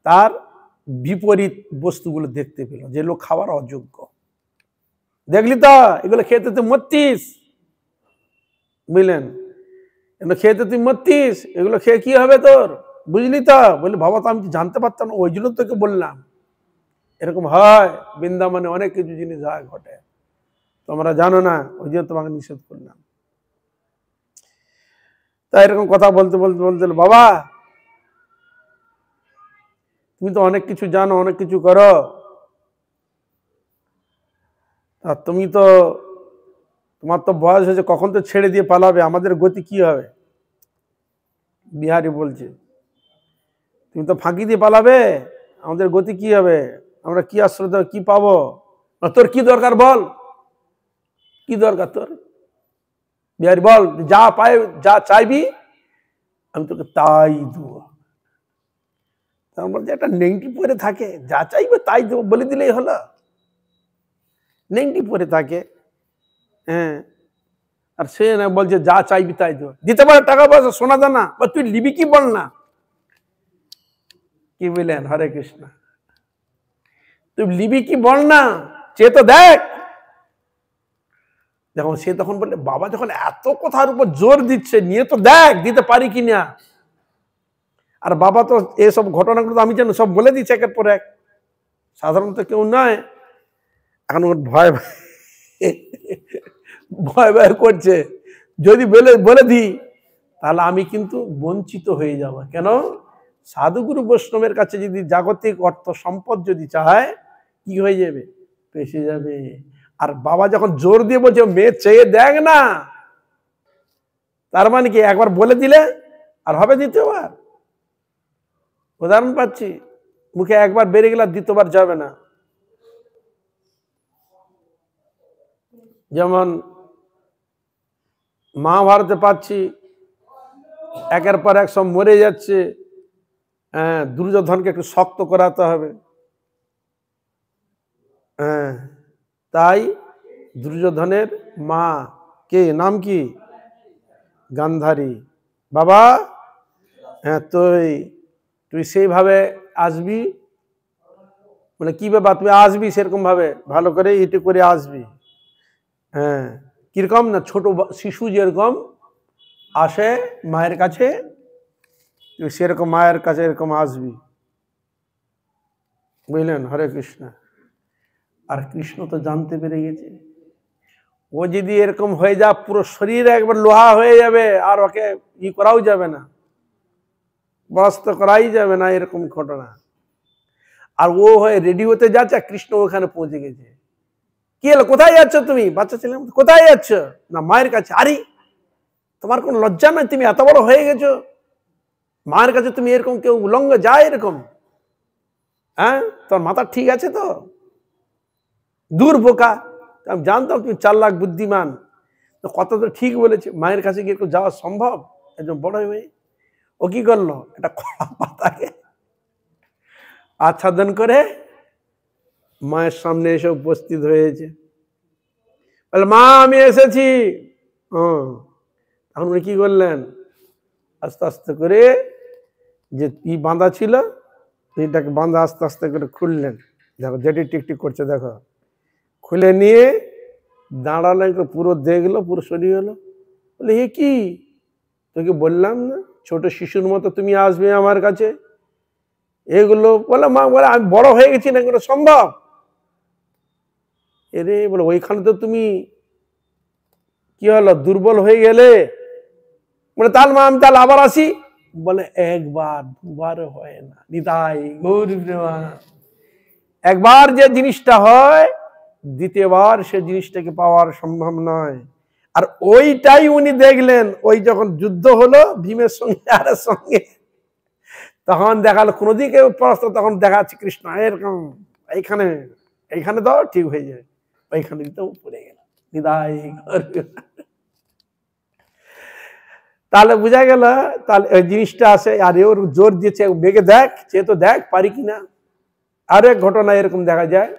তার বিপরীত বস্তুগুলো দেখতে পেল, যেগুলো খাওয়ার অযোগ্য। দেখলি তো এগুলো খেতে তুই মরতিস, বুঝলেন? এগুলো খেতে তুই মরতিস, এগুলো খেয়ে কি হবে তোর, বুঝলি তো? বললি বাবা তো আমি জানতে পারতাম না, ওই জন্য তোকে বললাম। এরকম হয় বৃন্দাবনে, অনেক কিছু জিনিস হয়, ঘটে, তোমরা জানো না, ওই জন্য তোমাকে নিষেধ করলাম। তাই এরকম কথা বলতে বলতে বলতে, বাবা তুমি তো অনেক কিছু জানো, অনেক কিছু করো, আর তুমি তো, তোমার তো বয়স হয়েছে, কখন তো ছেড়ে দিয়ে পালাবে, আমাদের গতি কি হবে? বিহারি বলছে তুমি তো ফাঁকি দিয়ে পালাবে, আমাদের গতি কি হবে? আমরা কি আশ্রয় দেব, কি পাবো? তোর কি দরকার বল, কি দরকার তোর? বিহারি বল, যা পাই, যা চাইবি আমি তোকে তাই দেবো। তার মধ্যে একটা নেংটি পরে থাকে, যা চাইবে তাই দেবো বলে দিলেই হলো। নেংটি পরে থাকে, হ্যাঁ, আর সে না বলছে যা চাইবি তাই দেবো, দিতে পারে টাকা পয়সা, সোনা দানা, বা তুই লিবি কি বল না। কি বললেন? হরে কৃষ্ণ, তুই লিবি কি বল না, চেয়ে তো দেখ। যখন সে তখন বললে বাবা যখন এত কথার উপর জোর দিচ্ছে, নিয়ে তো দেখ দিতে পারি কিনা। আর বাবা তো এসব ঘটনাগুলো তো আমি জানি, সব বলে দিচ্ছে একের পর এক, সাধারণত কেউ নয়। এখন ওর ভয় ভয় ভয় করছে, যদি বলে দিই তাহলে আমি কিন্তু বঞ্চিত হয়ে যাব। কেন? সাধুগুরু বৈষ্ণবের কাছে যদি জাগতিক অর্থ সম্পদ যদি চায়, কি হয়ে যাবে? পেশে যাবে। আর বাবা যখন জোর দিয়ে বলছে মেয়ে চেয়ে দেখ না, তার মানে কি একবার বলে দিলে আর হবে দ্বিতীয়বার? উদাহরণ পাচ্ছি, মুখে একবার বেরিয়ে গেলে দ্বিতীয়বার যাবে না। যেমন মহাভারতে পাচ্ছি একের পর এক সব মরে যাচ্ছে। হ্যাঁ, দুর্যোধনকে একটু শক্ত করাতে হবে। হ্যাঁ, তাই দুর্যোধনের মা কে, নাম কি? গান্ধারী। বাবা, হ্যাঁ তুই সেইভাবে আসবি, মানে কি ব্যাপার, তুই আসবি সেরকম ভাবে ভালো করে ইটে করে আসবি। হ্যাঁ, কিরকম না, ছোট শিশু যেরকম আসে মায়ের কাছে, তুই সেরকম মায়ের কাছে এরকম আসবি, বুঝলেন? হরে কৃষ্ণ। আর কৃষ্ণ তো জানতে পেরে গেছে, ও যদি এরকম হয়ে যা পুরো শরীর একবার লোহা হয়ে যাবে, আর ওকে করাও যাবে না, বস্ত করাই যাবে না, এরকম ঘটনা। আর ও হয়ে রেডি হতে যাচ্ছে, কৃষ্ণ ওখানে পৌঁছে গেছে। কি হলো, কোথায় যাচ্ছ তুমি? বাচ্চা ছেলে, কোথায় যাচ্ছ? না, মায়ের কাছে। আরে তোমার কোন লজ্জা নাই? তুমি এত বড় হয়ে গেছো, মায়ের কাছে তুমি এরকম, কেউ উলঙ্গ যায় এরকম? হ্যাঁ, তোর মাথা ঠিক আছে তো? দূর বোকা, আমি জানতাম তুমি চালাক বুদ্ধিমান। তো কথা তো ঠিক বলেছে, মায়ের কাছে গিয়ে যাওয়া সম্ভব একজন বড় হয়ে? ও কি করলো, একটা কড়া পাতাকে আচ্ছাদন করে মায়ের সামনে এসে উপস্থিত হয়েছে। বলে, মা আমি এসেছি। তখন উনি কি করলেন, আস্তে আস্তে করে যে বাঁধা ছিল এইটাকে বাঁধা আস্তে আস্তে করে খুললেন। দেখো যেটি টিকটিক করছে, দেখো খুলে নিয়ে দাঁড়ালো, পুরো দেখলো, পুরো শরীর হলো। বলে, এ কি, তোকে বললাম না ছোট শিশুর মতো তুমি আসবে আমার কাছে? এগুলো বলে, মা বলে, আমি বড় হয়ে গেছি না, এগুলো সম্ভব? এরে বলে, ওইখানে তো তুমি কি হলো, দুর্বল হয়ে গেলে। বলে, তাহলে মা আমি তাহলে আবার আসি। বলে, একবার দুবার হয় না, নিতাই গৌর প্রেমানন্দ। একবার যে জিনিসটা হয়, দ্বিতীয়বার সে জিনিসটাকে পাওয়ার সম্ভব নয়। আর ওইটাই উনি দেখলেন, ওই যখন যুদ্ধ হলো ভীমের সঙ্গে আর সঙ্গে, তখন দেখালো কোনো দিকে পরাস্ত, তখন দেখাচ্ছে কৃষ্ণ এরকম এইখানে, এইখানে তো ঠিক হয়ে যায়, ওইখানে তো পড়ে গেল। নিদাই, তাহলে বোঝা গেল, তাহলে ওই জিনিসটা আছে। আর ওর জোর দিয়েছে, বেগে দেখ, সে তো দেখ পারি কিনা। আর এক ঘটনা এরকম দেখা যায়,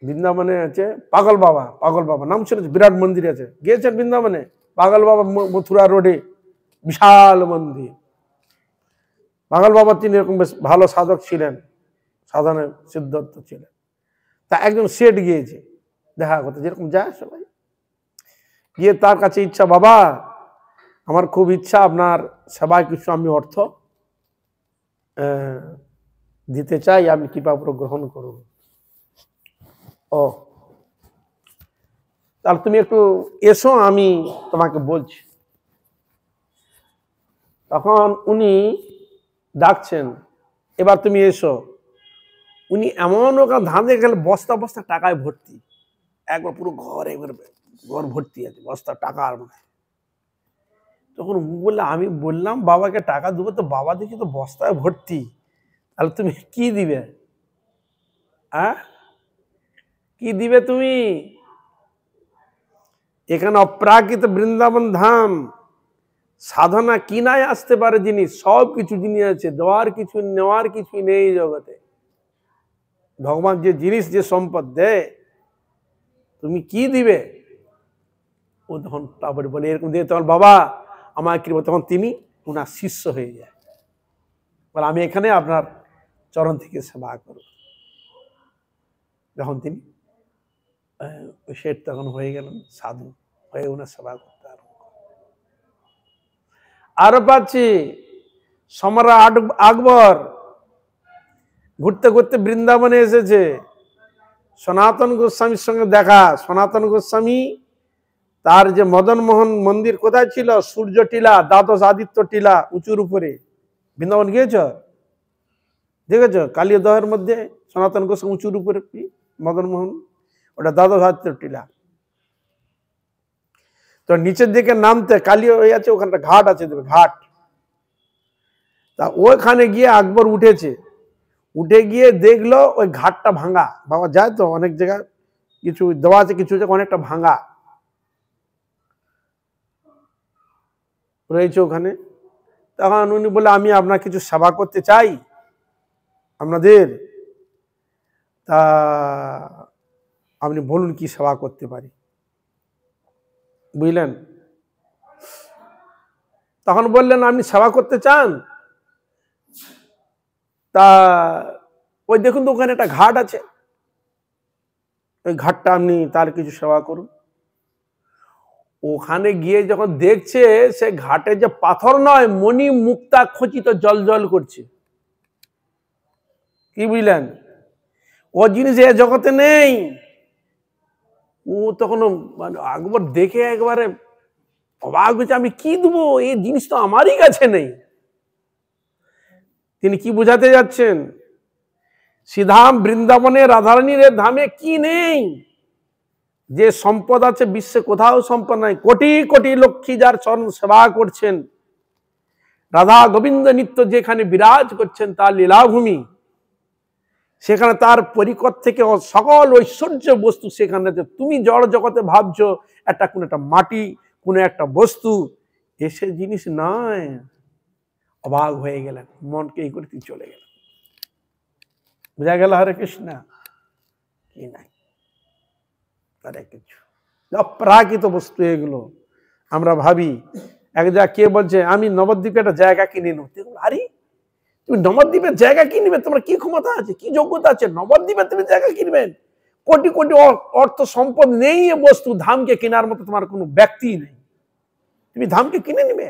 বৃন্দাবনে আছে পাগল বাবা। পাগল বাবা নাম শুনেছে, বিরাট মন্দির আছে, গিয়েছেন বৃন্দাবনে? পাগল বাবা মথুরা রোডে বিশাল মন্দির। পাগল বাবা তিনি এরকম বেশ ভালো সাধক ছিলেন, সাধনে সিদ্ধার্থ ছিলেন। তা একজন সেট গিয়েছে দেখা করতে, যেরকম যায় সবাই, গিয়ে তার কাছে ইচ্ছা, বাবা আমার খুব ইচ্ছা আপনার সেবায় কিছু আমি অর্থ দিতে চাই, আমি কৃপা করে গ্রহণ করব। ও তাহলে তুমি একটু এসো, আমি তোমাকে বলছি। তখন উনি ডাকছেন, এবার তুমি এসো। উনি এমন ওখানে ধাঁধে গেলে, বস্তা বস্তা টাকায় ভর্তি, একবার পুরো ঘর, একবার ঘর ভর্তি আছে বস্তা টাকার মধ্যে। তখন বললে, আমি বললাম বাবাকে টাকা দেবো, তো বাবা দেখি তো বস্তায় ভর্তি, তাহলে তুমি কি দিবে? কি দিবে তুমি? এখানে অপ্রাকৃত বৃন্দাবন ধাম, সাধনা কিনায় আসতে পারে জিনিস, সব কিছু জিনিস আছে, দেওয়ার কিছু নেওয়ার কিছু নেই জগতে। ভগবান যে জিনিস, যে সম্পদ দেয়, তুমি কি দিবে? ও তখন তারপরে বলে, এরকম দিয়ে তখন বাবা আমার কি, তখন তিনি ওনার শিষ্য হয়ে যায়, বলে আমি এখানে আপনার চরণ থেকে সেবা করব। যখন তিনি শেঠ তখন হয়ে গেলেন সাধু, হয়ে ওনার সেবা করতে আরো পাচ্ছি। সম্রাট আকবর ঘুরতে ঘুরতে বৃন্দাবনে এসেছে, সনাতন গোস্বামীর সঙ্গে দেখা। সনাতন গোস্বামী তার যে মদন মোহন মন্দির কোথায় ছিল, সূর্য টিলা, দ্বাদশ আদিত্য টিলা উঁচুর উপরে। বৃন্দাবন গিয়েছ, দেখেছ? কালিয়াদহের মধ্যে সনাতন গোস্বামী উঁচুর উপরে মদন মোহন, ওটা দ্বাদশ আদিত্য টিলা। তো নিচের দিকে নামতে কালিয়া হয়ে আছে, ওখানটা ঘাট আছে, দেবে ঘাট। তা ওইখানে গিয়ে আকবর উঠেছে, উঠে গিয়ে দেখলো ওই ঘাটটা ভাঙা। বাবা যায় তো অনেক জায়গায় কিছু দেওয়া আছে, কিছু জায়গায় অনেকটা ভাঙা। রয়েছে ওখানে। তখন উনি বলে আমি আপনার কিছু সেবা করতে চাই আপনাদের, তা আপনি বলুন কি সেবা করতে পারি, বুঝলেন। তখন বললেন আপনি সেবা করতে চান, তা ওই দেখুন তো ওখানে একটা ঘাট আছে, ওই ঘাটটা আপনি তার কিছু সেবা করুন। ওখানে গিয়ে যখন দেখছে সে ঘাটে যে পাথর নয়, মণি মুক্তা খচিত জল জল করছে, কি বুঝলেন, ও জিনিস এ জগতে নেই। ও তখন মানে একবার দেখে একবারে অবাক হয়েছে, আমি কি দেবো, এই জিনিস তো আমারই কাছে নেই। তিনি কি বোঝাতে যাচ্ছেন, শ্রীধাম বৃন্দাবনে রাধারানীর ধামে কি নেই, যে সম্পদ আছে বিশ্বে কোথাও সম্পদ নাই। কোটি কোটি লক্ষ্মী যার চরণ সেবা করছেন, রাধা গোবিন্দ নিত্য যেখানে বিরাজ করছেন তার লীলাভূমি, সেখানে তার পরিকর থেকে সকল ঐশ্বর্য বস্তু সেখানে। তুমি জড় জগতে ভাবছো একটা কোন একটা মাটি, কোন একটা বস্তু, এসে জিনিস নয়। অবাক হয়ে গেলেন, মনকে এই করে চলে গেলেন। বোঝা গেল হরে কৃষ্ণ কি নাই, তারে কিছু অপ্রাকৃত বস্তু এগুলো। আমরা ভাবি এক যা কে বলছে আমি নবদ্বীপে একটা জায়গা কিনে নেব, আরে তুমি নবদ্বীপের জায়গা কিনবে, তোমার কি ক্ষমতা আছে, কি যোগ্যতা আছে, নবদ্বীপে তুমি জায়গা কিনবেন? কোটি কোটি অর্থ সম্পদ নেই এ বস্তু, ধামকে কেনার মতো তোমার কোনো ব্যক্তি নেই, তুমি ধামকে কিনে নিবে?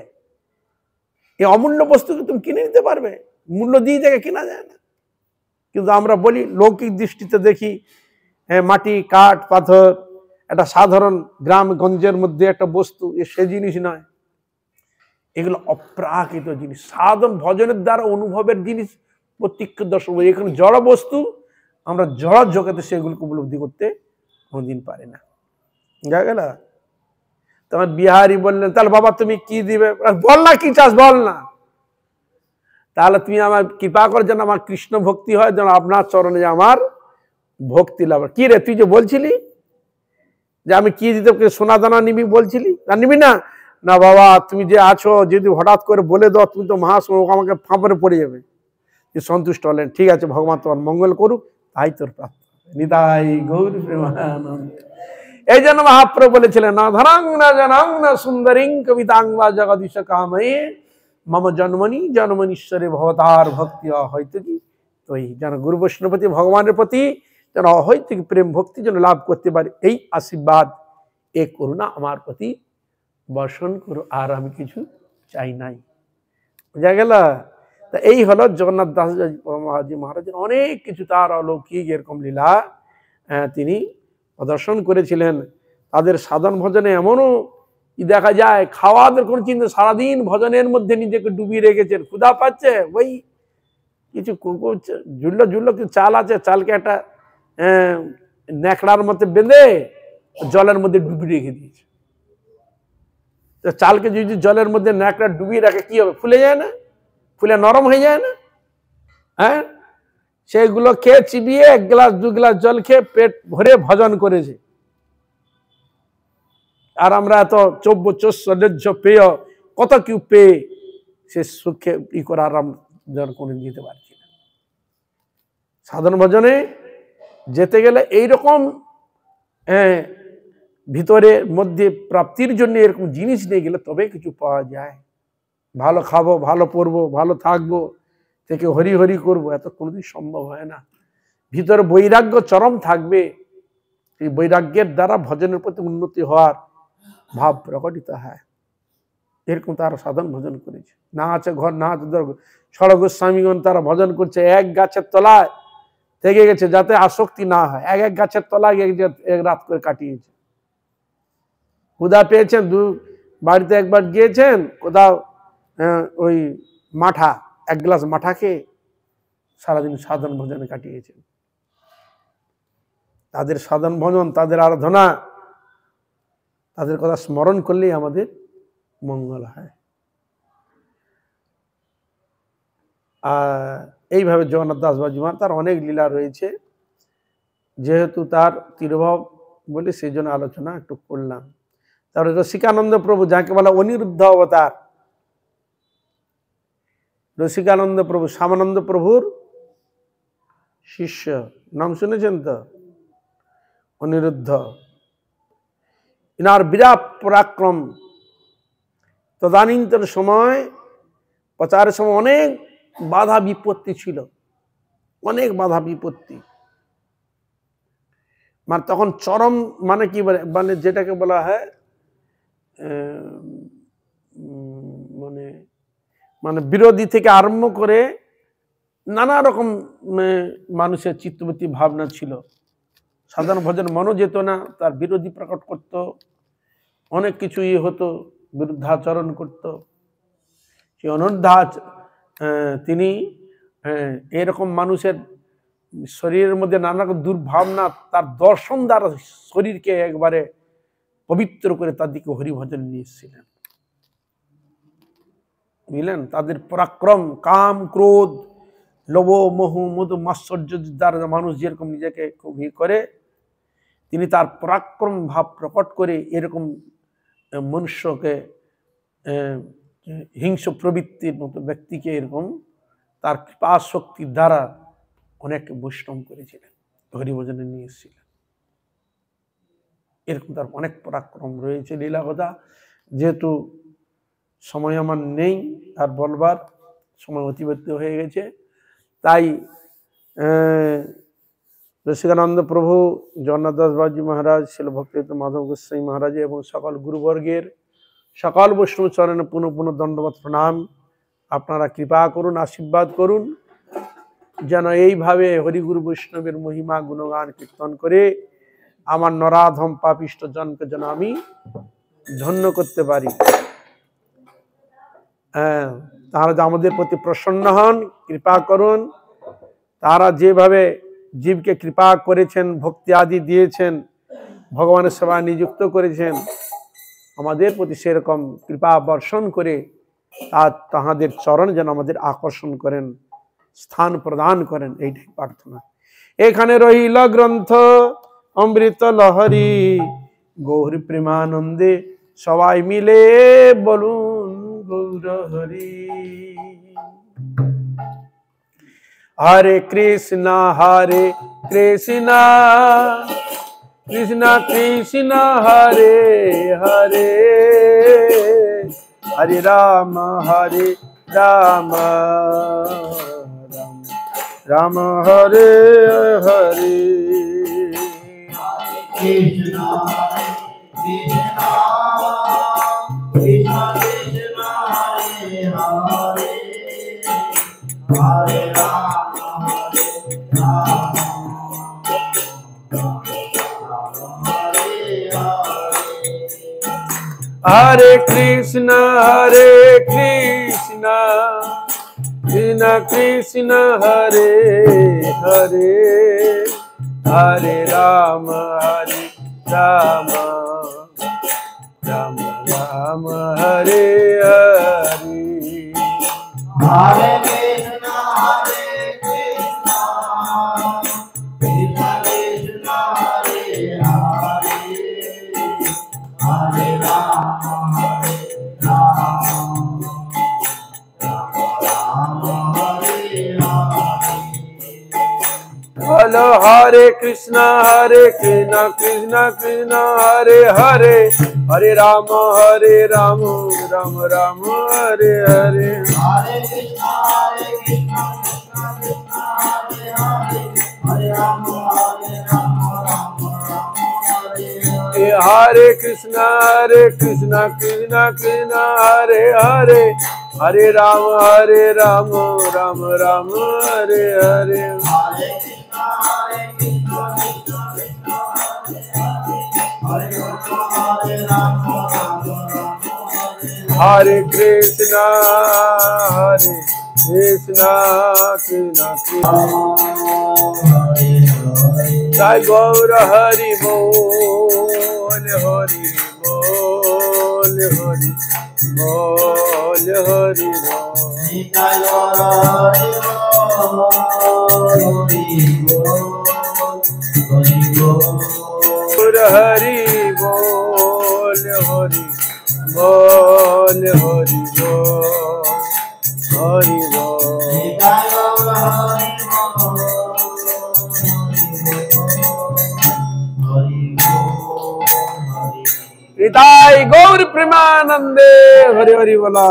এই অমূল্য বস্তুকে তুমি কিনে নিতে পারবে? মূল্য দিয়ে জায়গা কেনা যায় না। কিন্তু আমরা বলি লৌকিক দৃষ্টিতে দেখি মাটি কাঠ পাথর একটা সাধারণ গ্রাম গঞ্জের মধ্যে একটা বস্তু, সে জিনিস নয়, এগুলো অপ্রাকৃত জিনিস, সাধন ভজনের দ্বারা অনুভবের জিনিস, প্রত্যক্ষ দর্শন। এখানে জড় বস্তু, আমরা জড় জগতে সেগুলোকে উপলব্ধি করতে কোনোদিন পারি না। বুঝা গেল? তোমার বিহারি বললেন তাহলে বাবা তুমি কি দিবে, বল না কি চাস বল না, তাহলে তুমি আমার কৃপা করে যেন আমার কৃষ্ণ ভক্তি হয়, যেন আপনার চরণে আমার ভক্তি লাভ। কি রে তুই যে বলছিলি যে আমি কি দিতে, সোনা দানা নিবি বলছিলি, নিবি না? না বাবা তুমি যে আছো, যদি হঠাৎ করে বলে দাও তুমি তো মহাসময়, আমাকে ফাঁপড়ে পড়ে যাবে। সন্তুষ্ট হলেন, ঠিক আছে ভগবান তোমার মঙ্গল করুক, তাই তোর প্রাপ্ত। নিতাই গৌর প্রেমানন্দ। এই জন্য মহাপ্রভু বলেছিলেন না ধরাং না জানাং না সুন্দরিং কবিতাং বা জগদীশ কাময়ে মম জন্মনি জন্মনীশ্বরে ভবতার ভক্তি অহৈতুকী। তো এই যেন গুরু বৈষ্ণব প্রতি, ভগবানের প্রতি যেন অহৈতুকী প্রেম ভক্তি যেন লাভ করতে পারে, এই আশীর্বাদ এ করুণা আমার প্রতি বর্ষণ করো, আর আমি কিছু চাই নাই। বুঝা গেল? তা এই হলো জগন্নাথ দাসজি মহারাজের অনেক কিছু, তার অলৌকিক এরকম লীলা তিনি প্রদর্শন করেছিলেন। তাদের সাধন ভজনে এমনও দেখা যায়, খাওয়াদের কোনো চিন্তা, সারাদিন ভজনের মধ্যে নিজেকে ডুবিয়ে রেখেছেন। ক্ষুধা পাচ্ছে, ওই কিছু জুল্লো জুল্লো কিছু চাল আছে, চালকে একটা ন্যাকড়ার মধ্যে বেঁধে জলের মধ্যে ডুবিয়ে রেখে দিয়েছে। চালকে যদি জলের মধ্যে ন্যাকড়া ডুবিয়ে রাখে কি হবে, ফুলে যায় না? ফুলে নরম হয়ে যায় না? হ্যাঁ, সেগুলো খেয়ে চিবিয়ে 1 গ্লাস 2 গ্লাস জল খেয়ে পেট ভরে ভজন করেছে। আর আমরা এত চব্য পেয় কত কি পেয়ে সে সুখে ই করে আরাম করে যেতে পারছি না। সাধন ভজনে যেতে গেলে এইরকম ভিতরে মধ্যে প্রাপ্তির জন্য এরকম জিনিস নিয়ে গেলে তবে কিছু পাওয়া যায়। ভালো খাবো, ভালো পড়বো, ভালো থাকবো, থেকে হরি হরি করবো, এত কোনোদিন সম্ভব হয় না। ভিতরে বৈরাগ্য চরম থাকবে, এই বৈরাগ্যের দ্বারা ভজনের প্রতি উন্নতি হওয়ার ভাব প্রকটিত হয়। এরকম তারা সাধন ভজন করেছে। না আছে ঘর, না আছে ষড় গোস্বামীগণ তারা ভজন করছে, এক গাছের তলায় থেকে গেছে যাতে আসক্তি না হয়, এক গাছের তলায় এক রাত করে কাটিয়েছে। ক্ষুধা পেয়েছেন, বাড়িতে একবার গিয়েছেন কোথাও, ওই মাঠা, 1 গ্লাস মাঠা খেয়ে সারাদিন সাধন ভজনে কাটিয়েছেন। তাদের সাধন ভজন, তাদের আরাধনা, তাদের কথা স্মরণ করলেই আমাদের মঙ্গল হয়। এইভাবে জগন্নাথ দাস বাবাজী মহারাজ তার অনেক লীলা রয়েছে, যেহেতু তার তিরোভাব বলে সেই জন্য আলোচনা একটু করলাম। তারপরে রসিকানন্দ প্রভু, যাকে বলা অনিরুদ্ধ অবতার, রসিকানন্দ প্রভু, শ্যামানন্দ প্রভুর শিষ্য, নাম শুনেছেন তো, অনিরুদ্ধ। ইনার বিরাট পরাক্রম। তদানীন্তন সময় প্রচারের সময় অনেক বাধা বিপত্তি ছিল, অনেক বাধা বিপত্তি। মানে তখন চরম, মানে কি মানে যেটাকে বলা হয় মানে মানে বিরোধী থেকে আরম্ভ করে নানা রকম মানুষের চিত্তবৃত্তি ভাবনা ছিল। সাধারণ ভজন মনও যেত না, তার বিরোধী প্রকট করত, অনেক কিছু হতো, বিরুদ্ধাচরণ করত। সেই অনর্ধা তিনি এরকম মানুষের শরীরের মধ্যে নানা রকম দুর্ভাবনা, তার দর্শন দ্বারা শরীরকে একবারে পবিত্র করে তার দিকে হরিভজন নিয়ে এসেছিলেন, বুঝলেন। তাদের পরাক্রম, কাম, ক্রোধ, লোভ, মোহ, মদ, মাৎসর্য দ্বারা মানুষ যেরকম নিজেকে খুব করে, তিনি তার পরাক্রম ভাব প্রকট করে এরকম মনুষ্যকে, হিংস্র প্রবৃত্তির মতো ব্যক্তিকে এরকম তার কৃপা শক্তির দ্বারা অনেক বৈষ্ণব করেছিলেন, হরিভজনে নিয়ে এসেছিলেন। এরকম তার অনেক পরাক্রম রয়েছে লীলা কথা। যেহেতু সময় আমার নেই আর বলবার, সময় অতিবাহিত হয়ে গেছে, তাই রসিকানন্দ প্রভু, জগন্নাথ দাস বাবাজি মহারাজ, শিল ভক্তিবেদান্ত মাধব গোস্বামী মহারাজ এবং সকল গুরুবর্গের, সকল বৈষ্ণব চরণে পুনঃ পুনঃ দণ্ডবত প্রণাম। আপনারা কৃপা করুন, আশীর্বাদ করুন, যেন এইভাবে হরিগুরু বৈষ্ণবের মহিমা গুণগান কীর্তন করে আমার নরাধম পাপিষ্ট জনকে যেন আমি ধন্য করতে পারি। তারা যে আমাদের প্রতি প্রসন্ন হন, কৃপা করুন। তারা যেভাবে জীবকে কৃপা করেছেন, ভক্তি আদি দিয়েছেন, ভগবানের সেবায় নিযুক্ত করেছেন, আমাদের প্রতি সেরকম কৃপা বর্ষণ করে আর তাহাদের চরণ যেন আমাদের আকর্ষণ করেন, স্থান প্রদান করেন, এইটাই প্রার্থনা। এখানে রহিল গ্রন্থ অমৃত লহরী, গৌর প্রেমানন্দে সবাই মিলে বলুন গৌর হরি। হরে কৃষ্ণ কৃষ্ণ কৃষ্ণ কৃষ্ণ হরে হরে, হরে রাম রাম রাম হরে হরে। কৃষ্ণ কৃষ্ণ কৃষ্ণ কৃষ্ণ হরে হরে, হরে রাম রাম हरे कृष्ण कृष्ण कृष्ण हरे हरे, हरे राम राम राम राम हरे हरे। हरे कृष्ण कृष्ण कृष्ण कृष्ण हरे हरे, हरे राम राम राम हरे हरे। बोलो हरे कृष्ण कृष्ण कृष्ण हरे हरे, हरे राम राम राम हरे हरे। हरे कृष्ण कृष्ण कृष्ण हरे हरे, हरे राम राम राम हरे हरे। हरे कृष्ण कृष्ण कृष्ण हरे हरे, हरे राम राम राम हरे हरे। हरे कृष्ण कृष्ण कृष्ण हरे हरे, हरे राम राम हरे कृष्ण कृष्ण कृष्ण जय गौर हरि बोल, हरि बोल, हरि बोल, हरि बोल, हरि बोल, हरि बोल, हरि बोल, हरि बोल। हृदय गौर प्रेमानंदे हरि हरि बोला।